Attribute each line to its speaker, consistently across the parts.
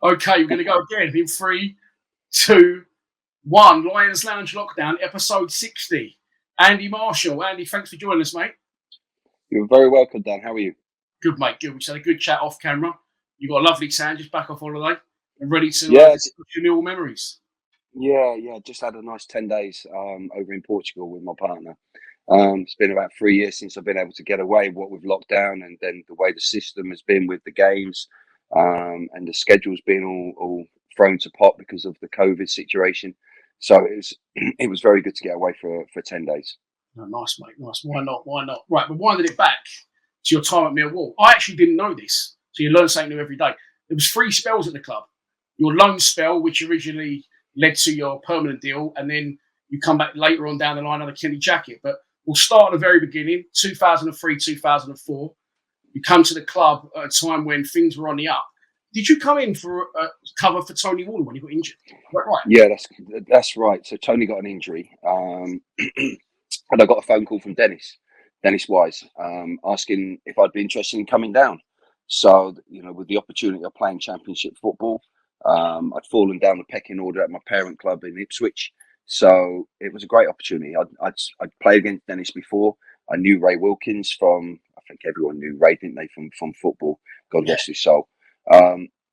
Speaker 1: Okay, we're going to go again in 3, 2, 1. Lions Lounge Lockdown, episode 60. Andy Marshall. Andy, thanks for joining us, mate.
Speaker 2: You're very welcome, Dan. How are you?
Speaker 1: Good, mate. Good. We just had a good chat off camera. You got a lovely tan, just back off holiday and ready to
Speaker 2: Yeah,
Speaker 1: discuss your Millwall memories.
Speaker 2: yeah. Just had a nice 10 days over in Portugal with my partner. It's been about 3 years since I've been able to get away. What with lockdown, and then the way the system has been with the games, and the schedule's been all thrown to pot because of the COVID situation. So it was very good to get away for 10 days.
Speaker 1: Oh, nice, mate. Nice. Why not? Why not? Right, but winding it back to your time at Millwall. I actually didn't know this, so you learn something new every day. There was 3 spells at the club. Your loan spell, which originally led to your permanent deal, and then you come back later on down the line on a Kenny jacket. But we'll start at the very beginning, 2003, 2004. You come to the club at a time when things were on the up. Did you come in for a cover for Tony Warner when he got injured? Right.
Speaker 2: Yeah, that's right. So Tony got an injury, and I got a phone call from Dennis Wise, asking if I'd be interested in coming down. So, with the opportunity of playing Championship football, I'd fallen down the pecking order at my parent club in Ipswich. So it was a great opportunity. I'd played against Dennis before. I knew Ray Wilkins from, I think everyone knew Ray, didn't they, from football? God rest his soul.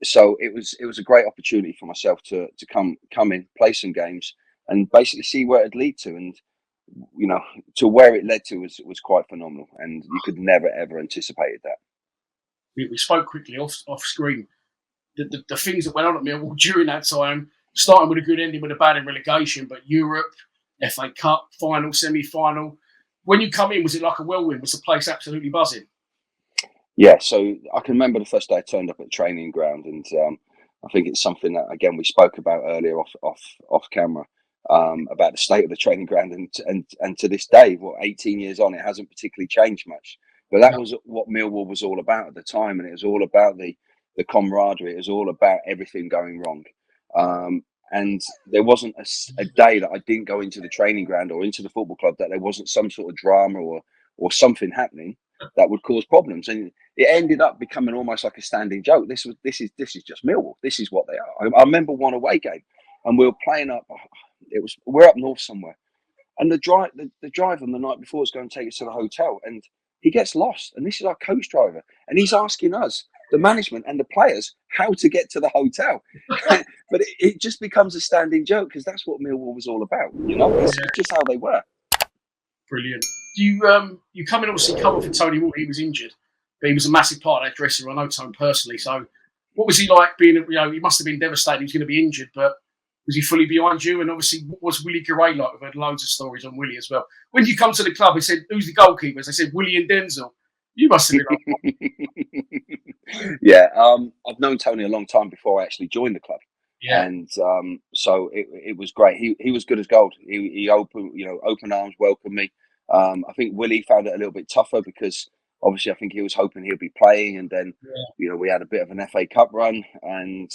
Speaker 2: So it was a great opportunity for myself to come in, play some games, and basically see where it'd lead to. And to where it led to was quite phenomenal, and you could never ever anticipated that.
Speaker 1: We spoke quickly off screen. The things that went on at Millwall during that time, starting with a good ending with a bad in relegation, but Europe, FA Cup, final, semi-final. When you come in, was it like a whirlwind? Was the place absolutely buzzing?
Speaker 2: Yeah, so I can remember the first day I turned up at the training ground, and I think it's something that, again, we spoke about earlier off camera, about the state of the training ground, and to this day, 18 years on, it hasn't particularly changed much. But that was what Millwall was all about at the time, and it was all about the camaraderie. It was all about everything going wrong. And there wasn't a day that I didn't go into the training ground or into the football club that there wasn't some sort of drama or something happening that would cause problems. And it ended up becoming almost like a standing joke. This is just Millwall. This is what they are. I remember one away game, and we were playing up. We're up north somewhere, and the driver on the night before was going to take us to the hotel, and he gets lost. And this is our coach driver, and he's asking us, the management and the players, how to get to the hotel. But it just becomes a standing joke because that's what Millwall was all about. It's just how they were.
Speaker 1: Brilliant. You come in, obviously cover for Tony Wall. He was injured, but he was a massive part of that dressing room. I know Tony personally. So what was he like being, he must have been devastated. He was going to be injured, but was he fully behind you? And obviously, what was Willie Garay like? We've had loads of stories on Willie as well. When you come to the club, he said, who's the goalkeepers? They said, Willie and Denzel. You must have been like,
Speaker 2: yeah, I've known Tony a long time before I actually joined the club.
Speaker 1: Yeah.
Speaker 2: And so it was great. He was good as gold. He open arms welcomed me. I think Willie found it a little bit tougher because obviously I think he was hoping he'll be playing, and then we had a bit of an FA Cup run, and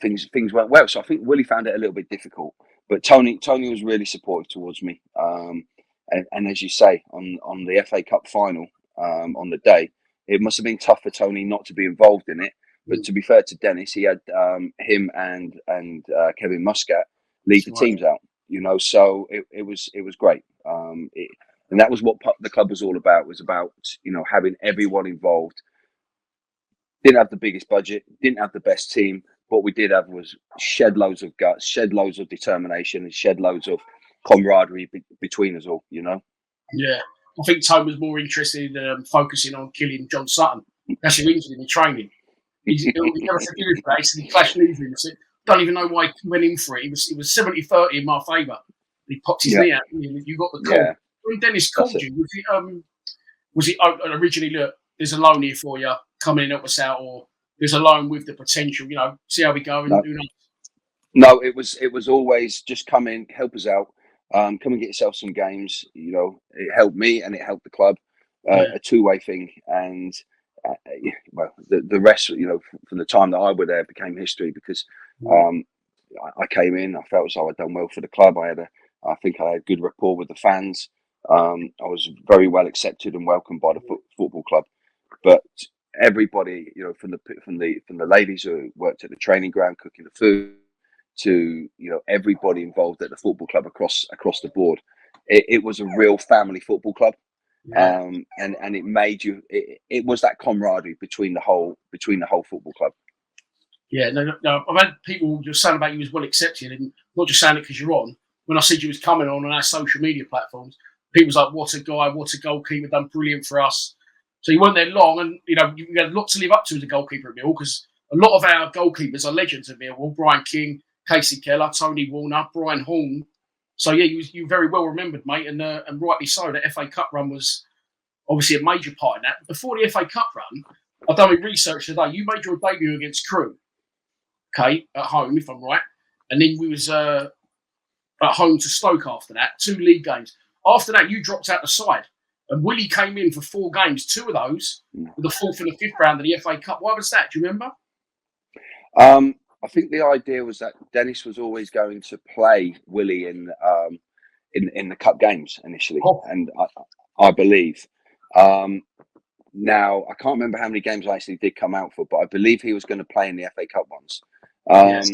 Speaker 2: things went well. So I think Willie found it a little bit difficult, but Tony was really supportive towards me. And as you say, on the FA Cup final, on the day, it must have been tough for Tony not to be involved in it. But to be fair to Dennis, he had him and Kevin Muscat lead the teams out. So it was great. And that was what the club was all about. Was about having everyone involved. Didn't have the biggest budget, didn't have the best team. What we did have was shed loads of guts, shed loads of determination, and shed loads of camaraderie between us all.
Speaker 1: Yeah, I think Tony was more interested in focusing on killing John Sutton. That's who injured him in training. He never said he was place, and he clashed with him. So don't even know why he went in for it. It was 70-30 in my favour. He popped his knee out, and you got the call.
Speaker 2: Yeah.
Speaker 1: When Dennis called you, was it originally, look, there's a loan here for you, come in and help us out, or there's a loan with the potential, see how we go? And who knows?
Speaker 2: No, it was always just come in, help us out, come and get yourself some games. It helped me and it helped the club, a two-way thing. And the rest, from the time that I was there, became history because I came in, I felt as though I'd done well for the club. I think I had good rapport with the fans. I was very well accepted and welcomed by the football club. But everybody, you know, from the ladies who worked at the training ground cooking the food to, you know, everybody involved at the football club across the board. It was a real family football club.
Speaker 1: Yeah.
Speaker 2: And it made you. It was that camaraderie between the whole football club.
Speaker 1: Yeah, no. I've had people just saying about you as well accepted, and not just saying it because you're on. When I said you was coming on our social media platforms, people's like, "What a guy! What a goalkeeper! Done brilliant for us." So you weren't there long, and you know you had a lot to live up to as a goalkeeper at Millwall, because a lot of our goalkeepers are legends at Millwall. Brian King, Casey Keller, Tony Warner, Brian Horn. So yeah, you very well remembered, mate, and rightly so. The FA Cup run was obviously a major part in that. Before the FA Cup run, I've done my research today. You made your debut against Crewe, okay, at home, if I'm right, and then we was at home to Stoke after that, 2 league games. After that, you dropped out the side, and Willie came in for 4 games. 2 of those were the 4th and the 5th round of the FA Cup. Why was that? Do you remember?
Speaker 2: I think the idea was that Dennis was always going to play Willie in the cup games initially, and I believe. Now I can't remember how many games I actually did come out for, but I believe he was going to play in the FA Cup ones.
Speaker 1: Yes.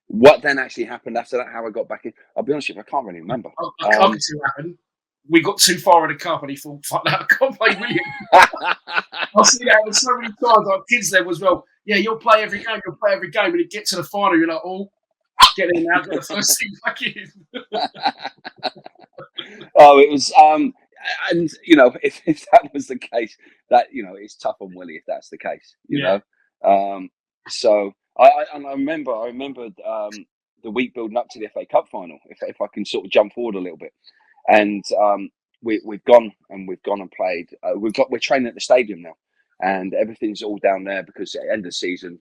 Speaker 2: What then actually happened after that? How I got back in? I'll be honest with you, I can't really remember.
Speaker 1: I can see what happened. We got too far in the cup, and he thought, "Fuck that, I can't play William." I've seen that happen so many times. Our kids there as well. Yeah, you'll play every game. You'll play every game, and you get to the final, you're like, "Oh, get in now, get the first team back in."
Speaker 2: Oh, it was. And you know, if that was the case, that, you know, it's tough on Willie if that's the case. You know, so I remember the week building up to the FA Cup final. If I can sort of jump forward a little bit, and we've gone and played. We're training at the stadium now, and everything's all down there because at the end of the season,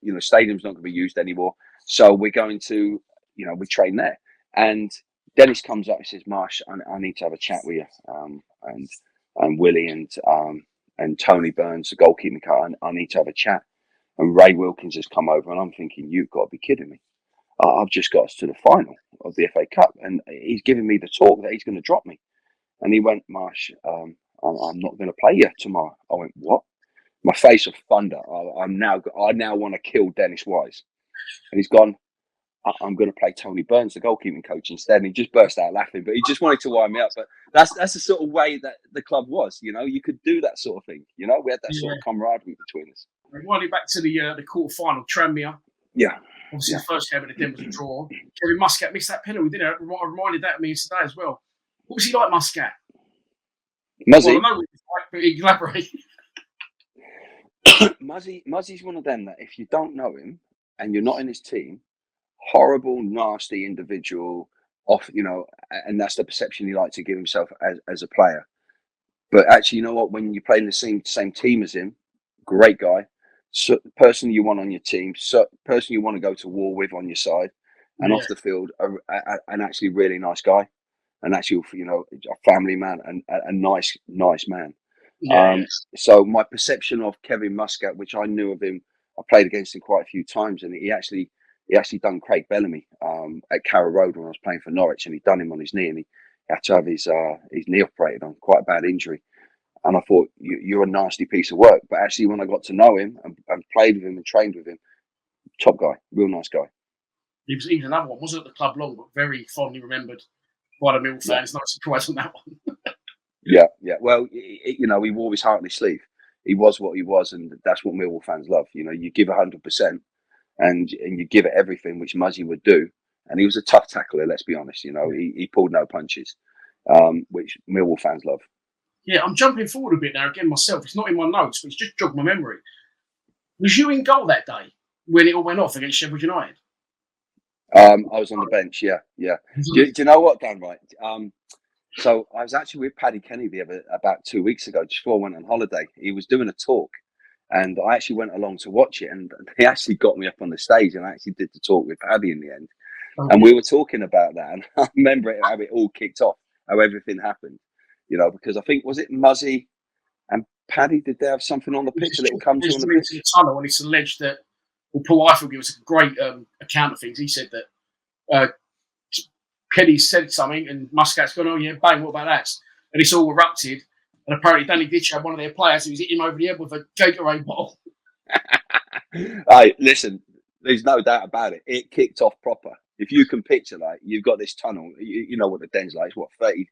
Speaker 2: you know, stadium's not going to be used anymore. So we're going to, you know, we train there. And Dennis comes up and says, "Marsh, I need to have a chat with you." And Willie and Tony Burns, the goalkeeping car, I need to have a chat. And Ray Wilkins has come over, and I'm thinking, you've got to be kidding me. I've just got us to the final of the FA Cup, and he's giving me the talk that he's going to drop me. And he went, "Marsh, I'm not going to play you tomorrow." I went, "What?" My face of thunder. I now want to kill Dennis Wise. And he's gone, "I'm going to play Tony Burns, the goalkeeping coach, instead." And he just burst out laughing, but he just wanted to wind me up. But that's the sort of way that the club was. You know, you could do that sort of thing. You know, we had that sort of camaraderie between us.
Speaker 1: Winding back to the quarter final, Tranmere.
Speaker 2: Yeah.
Speaker 1: Obviously, the first game of the den was a draw. Kevin Muscat missed that penalty, didn't it? I reminded that of me today as well. What was he like, Muscat?
Speaker 2: Muzzy.
Speaker 1: Well, I know what he's like, but elaborate.
Speaker 2: Muzzy's one of them that if you don't know him and you're not in his team, horrible, nasty individual, you know, and that's the perception he likes to give himself as a player. But actually, you know what? When you play in the same team as him, great guy, person you want on your team, person you want to go to war with on your side, and off the field, an actually really nice guy, and actually, you know, a family man and a nice man. So my perception of Kevin Muscat, which I knew of him, I played against him quite a few times, and he actually done Craig Bellamy at Carrow Road when I was playing for Norwich, and he'd done him on his knee, and he had to have his knee operated on, quite a bad injury. And I thought, you're a nasty piece of work. But actually, when I got to know him and played with him and trained with him, top guy, real nice guy.
Speaker 1: He was another one. Wasn't at the club long, but very fondly remembered by the Mill fans. No surprise on that one.
Speaker 2: Yeah. Well, you know, he wore his heart on his sleeve. He was what he was, and that's what Millwall fans love. You know, you give 100%, and you give it everything, which Muzzy would do. And he was a tough tackler. Let's be honest. You know, he pulled no punches, which Millwall fans love.
Speaker 1: Yeah, I'm jumping forward a bit now again myself. It's not in my notes, but it's just jogged my memory. Was you in goal that day when it all went off against Sheffield United?
Speaker 2: I was on the bench. Yeah. Do you know what, Dan? Right. So I was actually with Paddy Kenny about 2 weeks ago, just before I went on holiday. He was doing a talk, and I actually went along to watch it. And he actually got me up on the stage, and I actually did the talk with Paddy in the end. And we were talking about that, and I remember how it all kicked off, how everything happened. You know, because I think, was it Muzzy and Paddy? Did they have something on the pitch? A little come to on the pitch?
Speaker 1: The tunnel, and it's alleged that. Well, Paul Eiffel gave us a great account of things. He said that Kenny said something, and Muscat's gone, "Oh yeah, bang! What about that?" And it's all erupted. And apparently Danny Ditch had one of their players who was hitting him over the head with a Gatorade bottle.
Speaker 2: Hey, listen, there's no doubt about it. It kicked off proper. If you can picture, like, you've got this tunnel, you know what the den's like. It's what, 30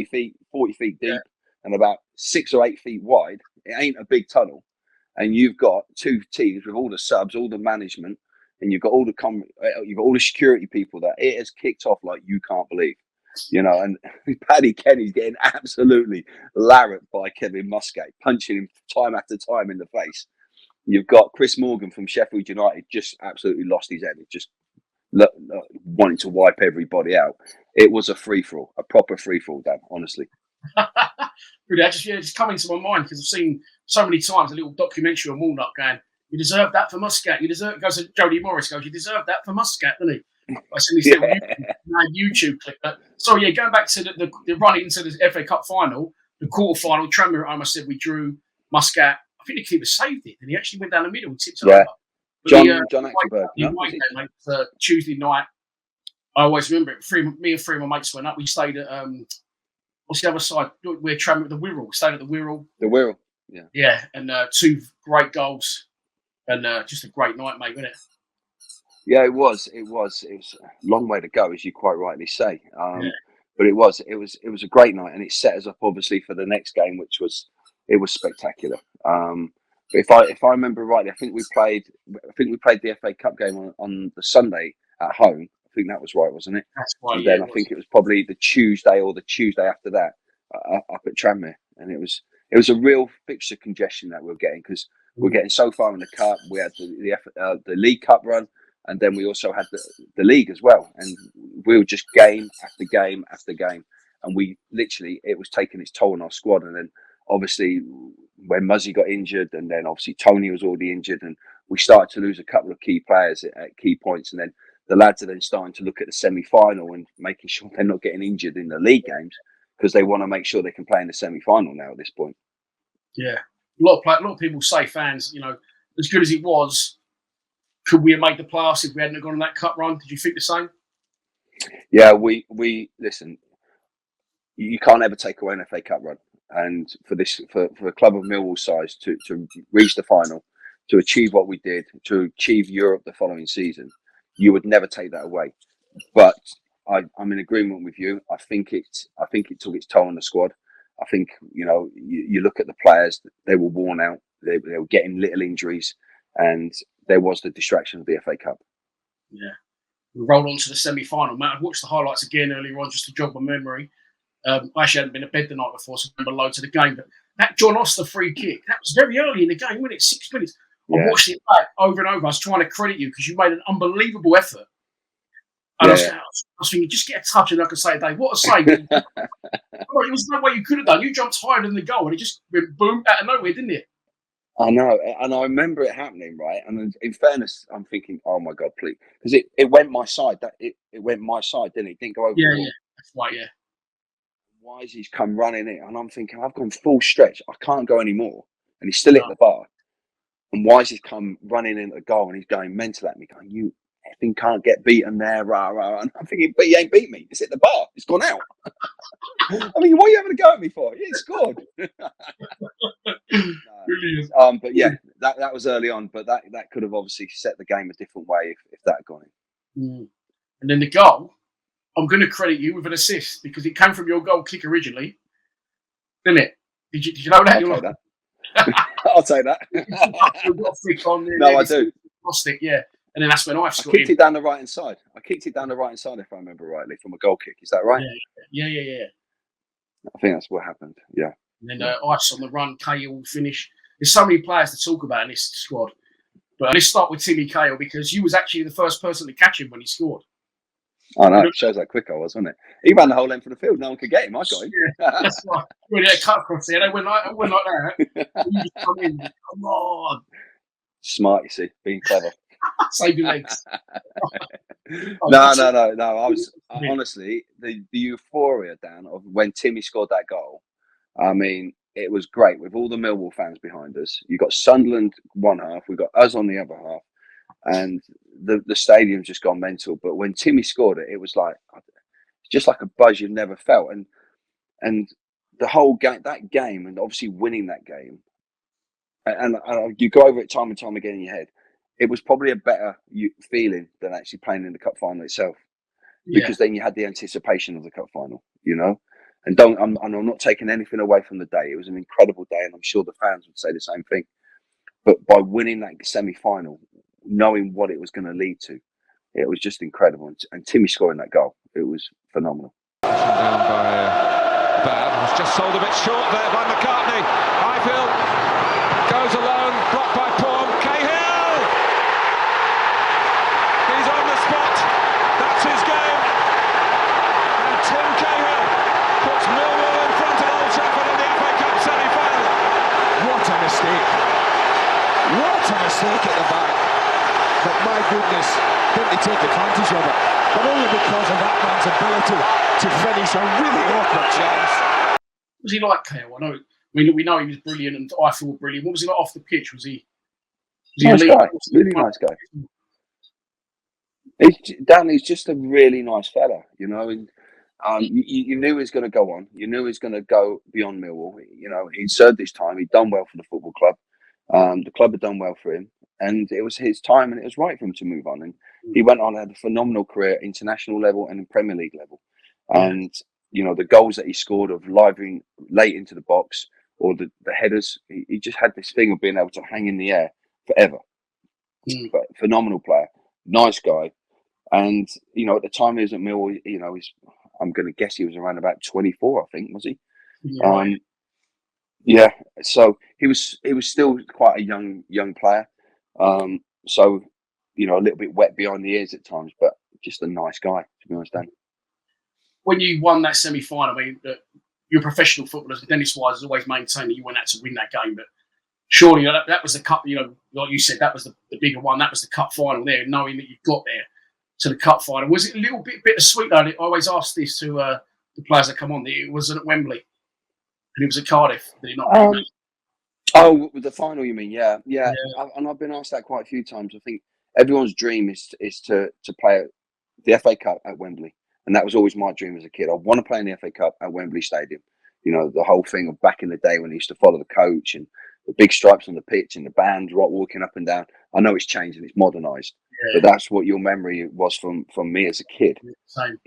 Speaker 2: feet, 40 feet deep, and about 6 or 8 feet wide. It ain't a big tunnel. And you've got two teams with all the subs, all the management, and you've got all the security people there. It has kicked off like you can't believe, And Paddy Kenny's getting absolutely larried by Kevin Muscat, punching him time after time in the face. You've got Chris Morgan from Sheffield United just absolutely lost his head. It just wanting to wipe everybody out. It was a free for all, a proper free for all, Dan. Honestly.
Speaker 1: Really, just come into my mind because I've seen so many times a little documentary on Walnut going, "You deserve that for Muscat. You deserve." Goes to Jody Morris. Goes, "You deserve that for Muscat," doesn't he? I seen this little YouTube clip. So yeah, going back to the run into the FA Cup final, the quarter final. Tranmere at home, I said we drew. Muscat, I think the keeper saved it, and he actually went down the middle and tipped it over. But
Speaker 2: John Axelberg.
Speaker 1: Tuesday night. I always remember it. Me and three of my mates went up. We stayed at what's the other side? We're traveling with the Wirral. We stayed at the Wirral.
Speaker 2: The Wirral, yeah.
Speaker 1: Yeah, and 2 great goals, and just a great night, mate, wasn't it?
Speaker 2: Yeah, it was. It was a long way to go, as you quite rightly say. But it was a great night, and it set us up obviously for the next game, which was spectacular. But if I remember rightly, I think we played the FA Cup game on the Sunday at home. I think that was right, wasn't it?
Speaker 1: That's right.
Speaker 2: And then I think it was probably the Tuesday or the Tuesday after that up at Tranmere, and it was a real fixture congestion that we were getting because we're getting so far in the cup. We had the League Cup run, and then we also had the league as well, and we were just game after game after game, and it was taking its toll on our squad. And then obviously when Muzzy got injured, and then obviously Tony was already injured, and we started to lose a couple of key players at key points, and then the lads are then starting to look at the semi-final and making sure they're not getting injured in the league games because they want to make sure they can play in the semi-final now at this point.
Speaker 1: Yeah, a lot of people say, fans, as good as it was, could we have made the playoffs if we hadn't gone on that cup run? Did you think the same?
Speaker 2: Yeah, we listen. You can't ever take away an FA Cup run, and for a club of Millwall size to reach the final, to achieve what we did, to achieve Europe the following season, you would never take that away. But I'm in agreement with you. I think it took its toll on the squad. I think you look at the players; they were worn out. They were getting little injuries, and there was the distraction of the FA Cup.
Speaker 1: Yeah, we rolled on to the semi-final. Matt, I watched the highlights again earlier on just to jog my memory. I actually hadn't been to bed the night before, so I remember loads of the game. But that John Oster free kick, that was very early in the game, wasn't it? 6 minutes. I watched it back over and over. I was trying to credit you because you made an unbelievable effort. And I was thinking, just get a touch and I could say, Dave, what a save. There was no way you could have done. You jumped higher than the goal and it just went boom out of nowhere, didn't it?
Speaker 2: I know, and I remember it happening, right? And in fairness, I'm thinking, oh my God, please, because it went my side. It went my side, didn't it? It didn't go over.
Speaker 1: Yeah, that's right. Yeah.
Speaker 2: Why has he come running in? And I'm thinking, I've gone full stretch. I can't go anymore, and he's still at the bar. And why has he come running into the goal? And he's going mental at me, going, "You effing can't get beaten there, rah rah." And I'm thinking, but he ain't beat me. It's at the bar. It's gone out. I mean, what are you having a go at me for? He scored.
Speaker 1: Brilliant.
Speaker 2: But yeah, that was early on, but that could have obviously set the game a different way if that had gone in.
Speaker 1: And then the goal, I'm going to credit you with an assist because it came from your goal kick originally, didn't it? Did you know that?
Speaker 2: I'll take that. No, I do.
Speaker 1: Lost it, yeah. And then that's when I
Speaker 2: kicked it down the right hand side. If I remember rightly, from a goal kick. Is that right?
Speaker 1: Yeah.
Speaker 2: I think that's what happened. Yeah.
Speaker 1: And then Ice on the run, Cahill finish. There's so many players to talk about in this squad. But let's start with Timmy Cahill because you was actually the first person to catch him when he scored.
Speaker 2: I know. It shows how quick I was, wasn't it? He ran the whole length of the field. No one could get him. I got him.
Speaker 1: Yeah, that's right. When he had cut across there, they went like that. You just come in. Come on.
Speaker 2: Smart, you see. Being clever.
Speaker 1: Save your legs.
Speaker 2: No. I was honestly the euphoria, Dan, of when Timmy scored that goal. I mean, it was great with all the Millwall fans behind us. You got Sunderland one half, we got us on the other half, and the stadium's just gone mental. But when Timmy scored it, it was like just like a buzz you've never felt. And the whole game, that game, and obviously winning that game, and you go over it time and time again in your head. It was probably a better feeling than actually playing in the cup final itself, because then you had the anticipation of the cup final, you know. And I'm not taking anything away from the day. It was an incredible day, and I'm sure the fans would say the same thing. But by winning that semi-final, knowing what it was going to lead to, it was just incredible. And Timmy scoring that goal, it was phenomenal.
Speaker 3: Down by Bab, was just sold a bit short there by McCartney. Highfield goes alone, blocked by Paul Cahill. He's on the spot. That's his game. And Tim Cahill puts Millwall in front of Old Trafford in the FA Cup semi-final. What a mistake. What a mistake at the back. But my goodness, didn't they take advantage of it? But only because of that man's ability to finish a really awkward chance.
Speaker 1: What was he like, Kale? We know he was brilliant, and I thought brilliant. What was he like off the pitch? Was he
Speaker 2: nice guy? Really nice guy. Danny's just a really nice fella, you know. And you knew he was going to go on. You knew he was going to go beyond Millwall. You know, he'd served his time. He'd done well for the football club. The club had done well for him, and it was his time, and it was right for him to move on. And he went on, had a phenomenal career, international level and in Premier League level. And you know, the goals that he scored of living late into the box, or the headers, he just had this thing of being able to hang in the air forever. But phenomenal player, nice guy. And you know, at the time he was at Millwall, you know, I'm going to guess he was around about 24, I think, was he? Yeah. So he was still quite a young player. So you know, a little bit wet behind the ears at times, but just a nice guy, to be honest, Dan.
Speaker 1: When you won that semi-final, I mean, you're professional footballers. Dennis Wise has always maintained that you went out to win that game, but surely that was the cup. You know, like you said, that was the bigger one. That was the cup final there, knowing that you got there to the cup final. Was it a little bit bittersweet though? I always ask this to the players that come on. It wasn't at Wembley, and it was at Cardiff. Did it not?
Speaker 2: Oh, the final, you mean? Yeah. And I've been asked that quite a few times. I think everyone's dream is to play the FA Cup at Wembley, and that was always my dream as a kid. I want to play in the FA Cup at Wembley Stadium. You know, the whole thing of back in the day when he used to follow the coach and the big stripes on the pitch and the band walking up and down. I know it's changed and it's modernised, but that's what your memory was from me as a kid.
Speaker 1: Same.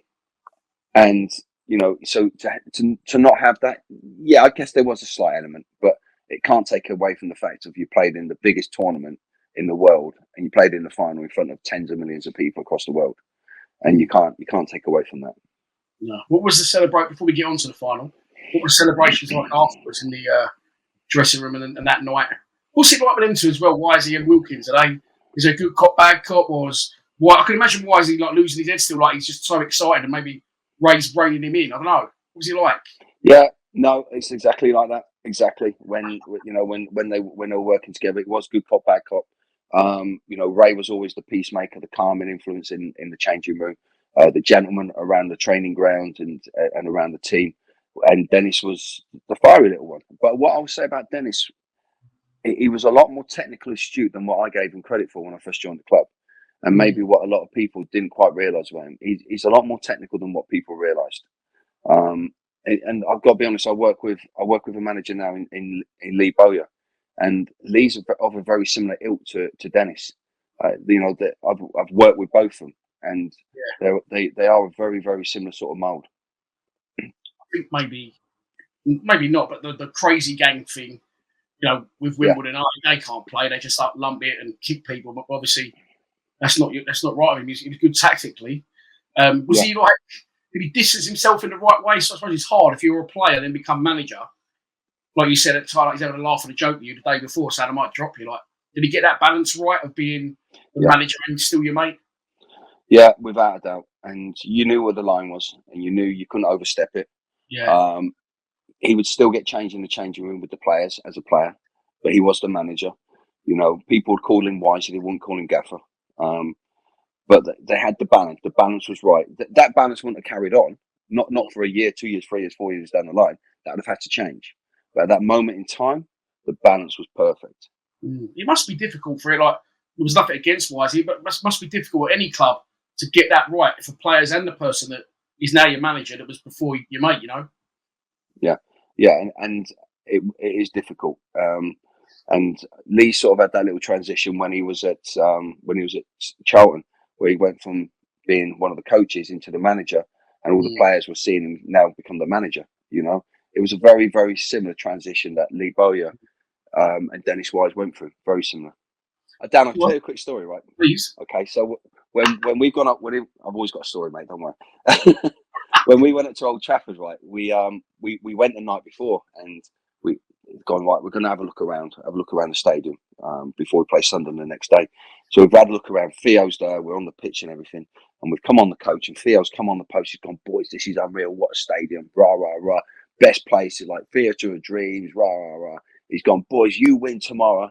Speaker 2: And you know, so to not have that, I guess there was a slight element, but it can't take away from the fact of you played in the biggest tournament in the world and you played in the final in front of tens of millions of people across the world, and you can't take away from that.
Speaker 1: No. What was the celebration before we get on to the final? What were celebrations like afterwards in the dressing room and that night? What's it like with them two as well? Wisey and Wilkins? Is it a good cop, bad cop, or I can imagine Wisey like losing his head still, like he's just so excited and maybe Ray's reining him in. I don't know. What was he like?
Speaker 2: Yeah, no, it's exactly like that. Exactly. When they were working together, it was good cop, bad cop. You know, Ray was always the peacemaker, the calming influence in the changing room, the gentleman around the training ground and around the team. And Dennis was the fiery little one. But what I'll say about Dennis, he was a lot more technically astute than what I gave him credit for when I first joined the club. And maybe what a lot of people didn't quite realise about him. He's a lot more technical than what people realised. And I've got to be honest, I work with a manager now in Lee Bowyer, and Lee's of a very similar ilk to Dennis. You know, that I've worked with both of them, and they are a very, very similar sort of mould.
Speaker 1: I think maybe not, but the crazy gang thing, you know, with Wimbledon, they can't play. They just lump it and kick people. But obviously, that's not right of him. He was good tactically. Was he like? Did he distance himself in the right way? So I suppose it's hard if you're a player then become manager. Like you said at the time, like he's having a laugh and a joke with you the day before, saying I might drop you. Like, did he get that balance right of being the manager and still your mate?
Speaker 2: Yeah, without a doubt. And you knew where the line was, and you knew you couldn't overstep it.
Speaker 1: Yeah.
Speaker 2: He would still get changed in the changing room with the players as a player, but he was the manager. You know, people would call him Wisey, they wouldn't call him Gaffer. But they had the balance. The balance was right. That balance wouldn't have carried on. Not for a year, 2 years, 3 years, 4 years down the line. That would have had to change. But at that moment in time, the balance was perfect.
Speaker 1: It must be difficult for it. Like, there was nothing against Wisey, but it must be difficult at any club to get that right for players and the person that is now your manager that was before your mate, you know?
Speaker 2: Yeah. Yeah, and it is difficult. And Lee sort of had that little transition when he was at Charlton, where he went from being one of the coaches into the manager, and all the players were seeing him now become the manager. You know, it was a very, very similar transition that Lee Bowyer and Dennis Wise went through. Very similar. Dan, I'll tell you a quick story, right?
Speaker 1: Please.
Speaker 2: Okay, so when we've gone up with him, I've always got a story, mate. Don't worry. When we went up to Old Trafford, right, we went the night before, and we gone right. We're going to have a look around the stadium before we play Sunderland the next day. So we've had a look around. Theo's there. We're on the pitch and everything, and we've come on the coach. And Theo's come on the post. He's gone, boys, this is unreal. What a stadium! Rah rah rah. Best places like theatre of dreams. Rah rah rah. He's gone, boys. You win tomorrow,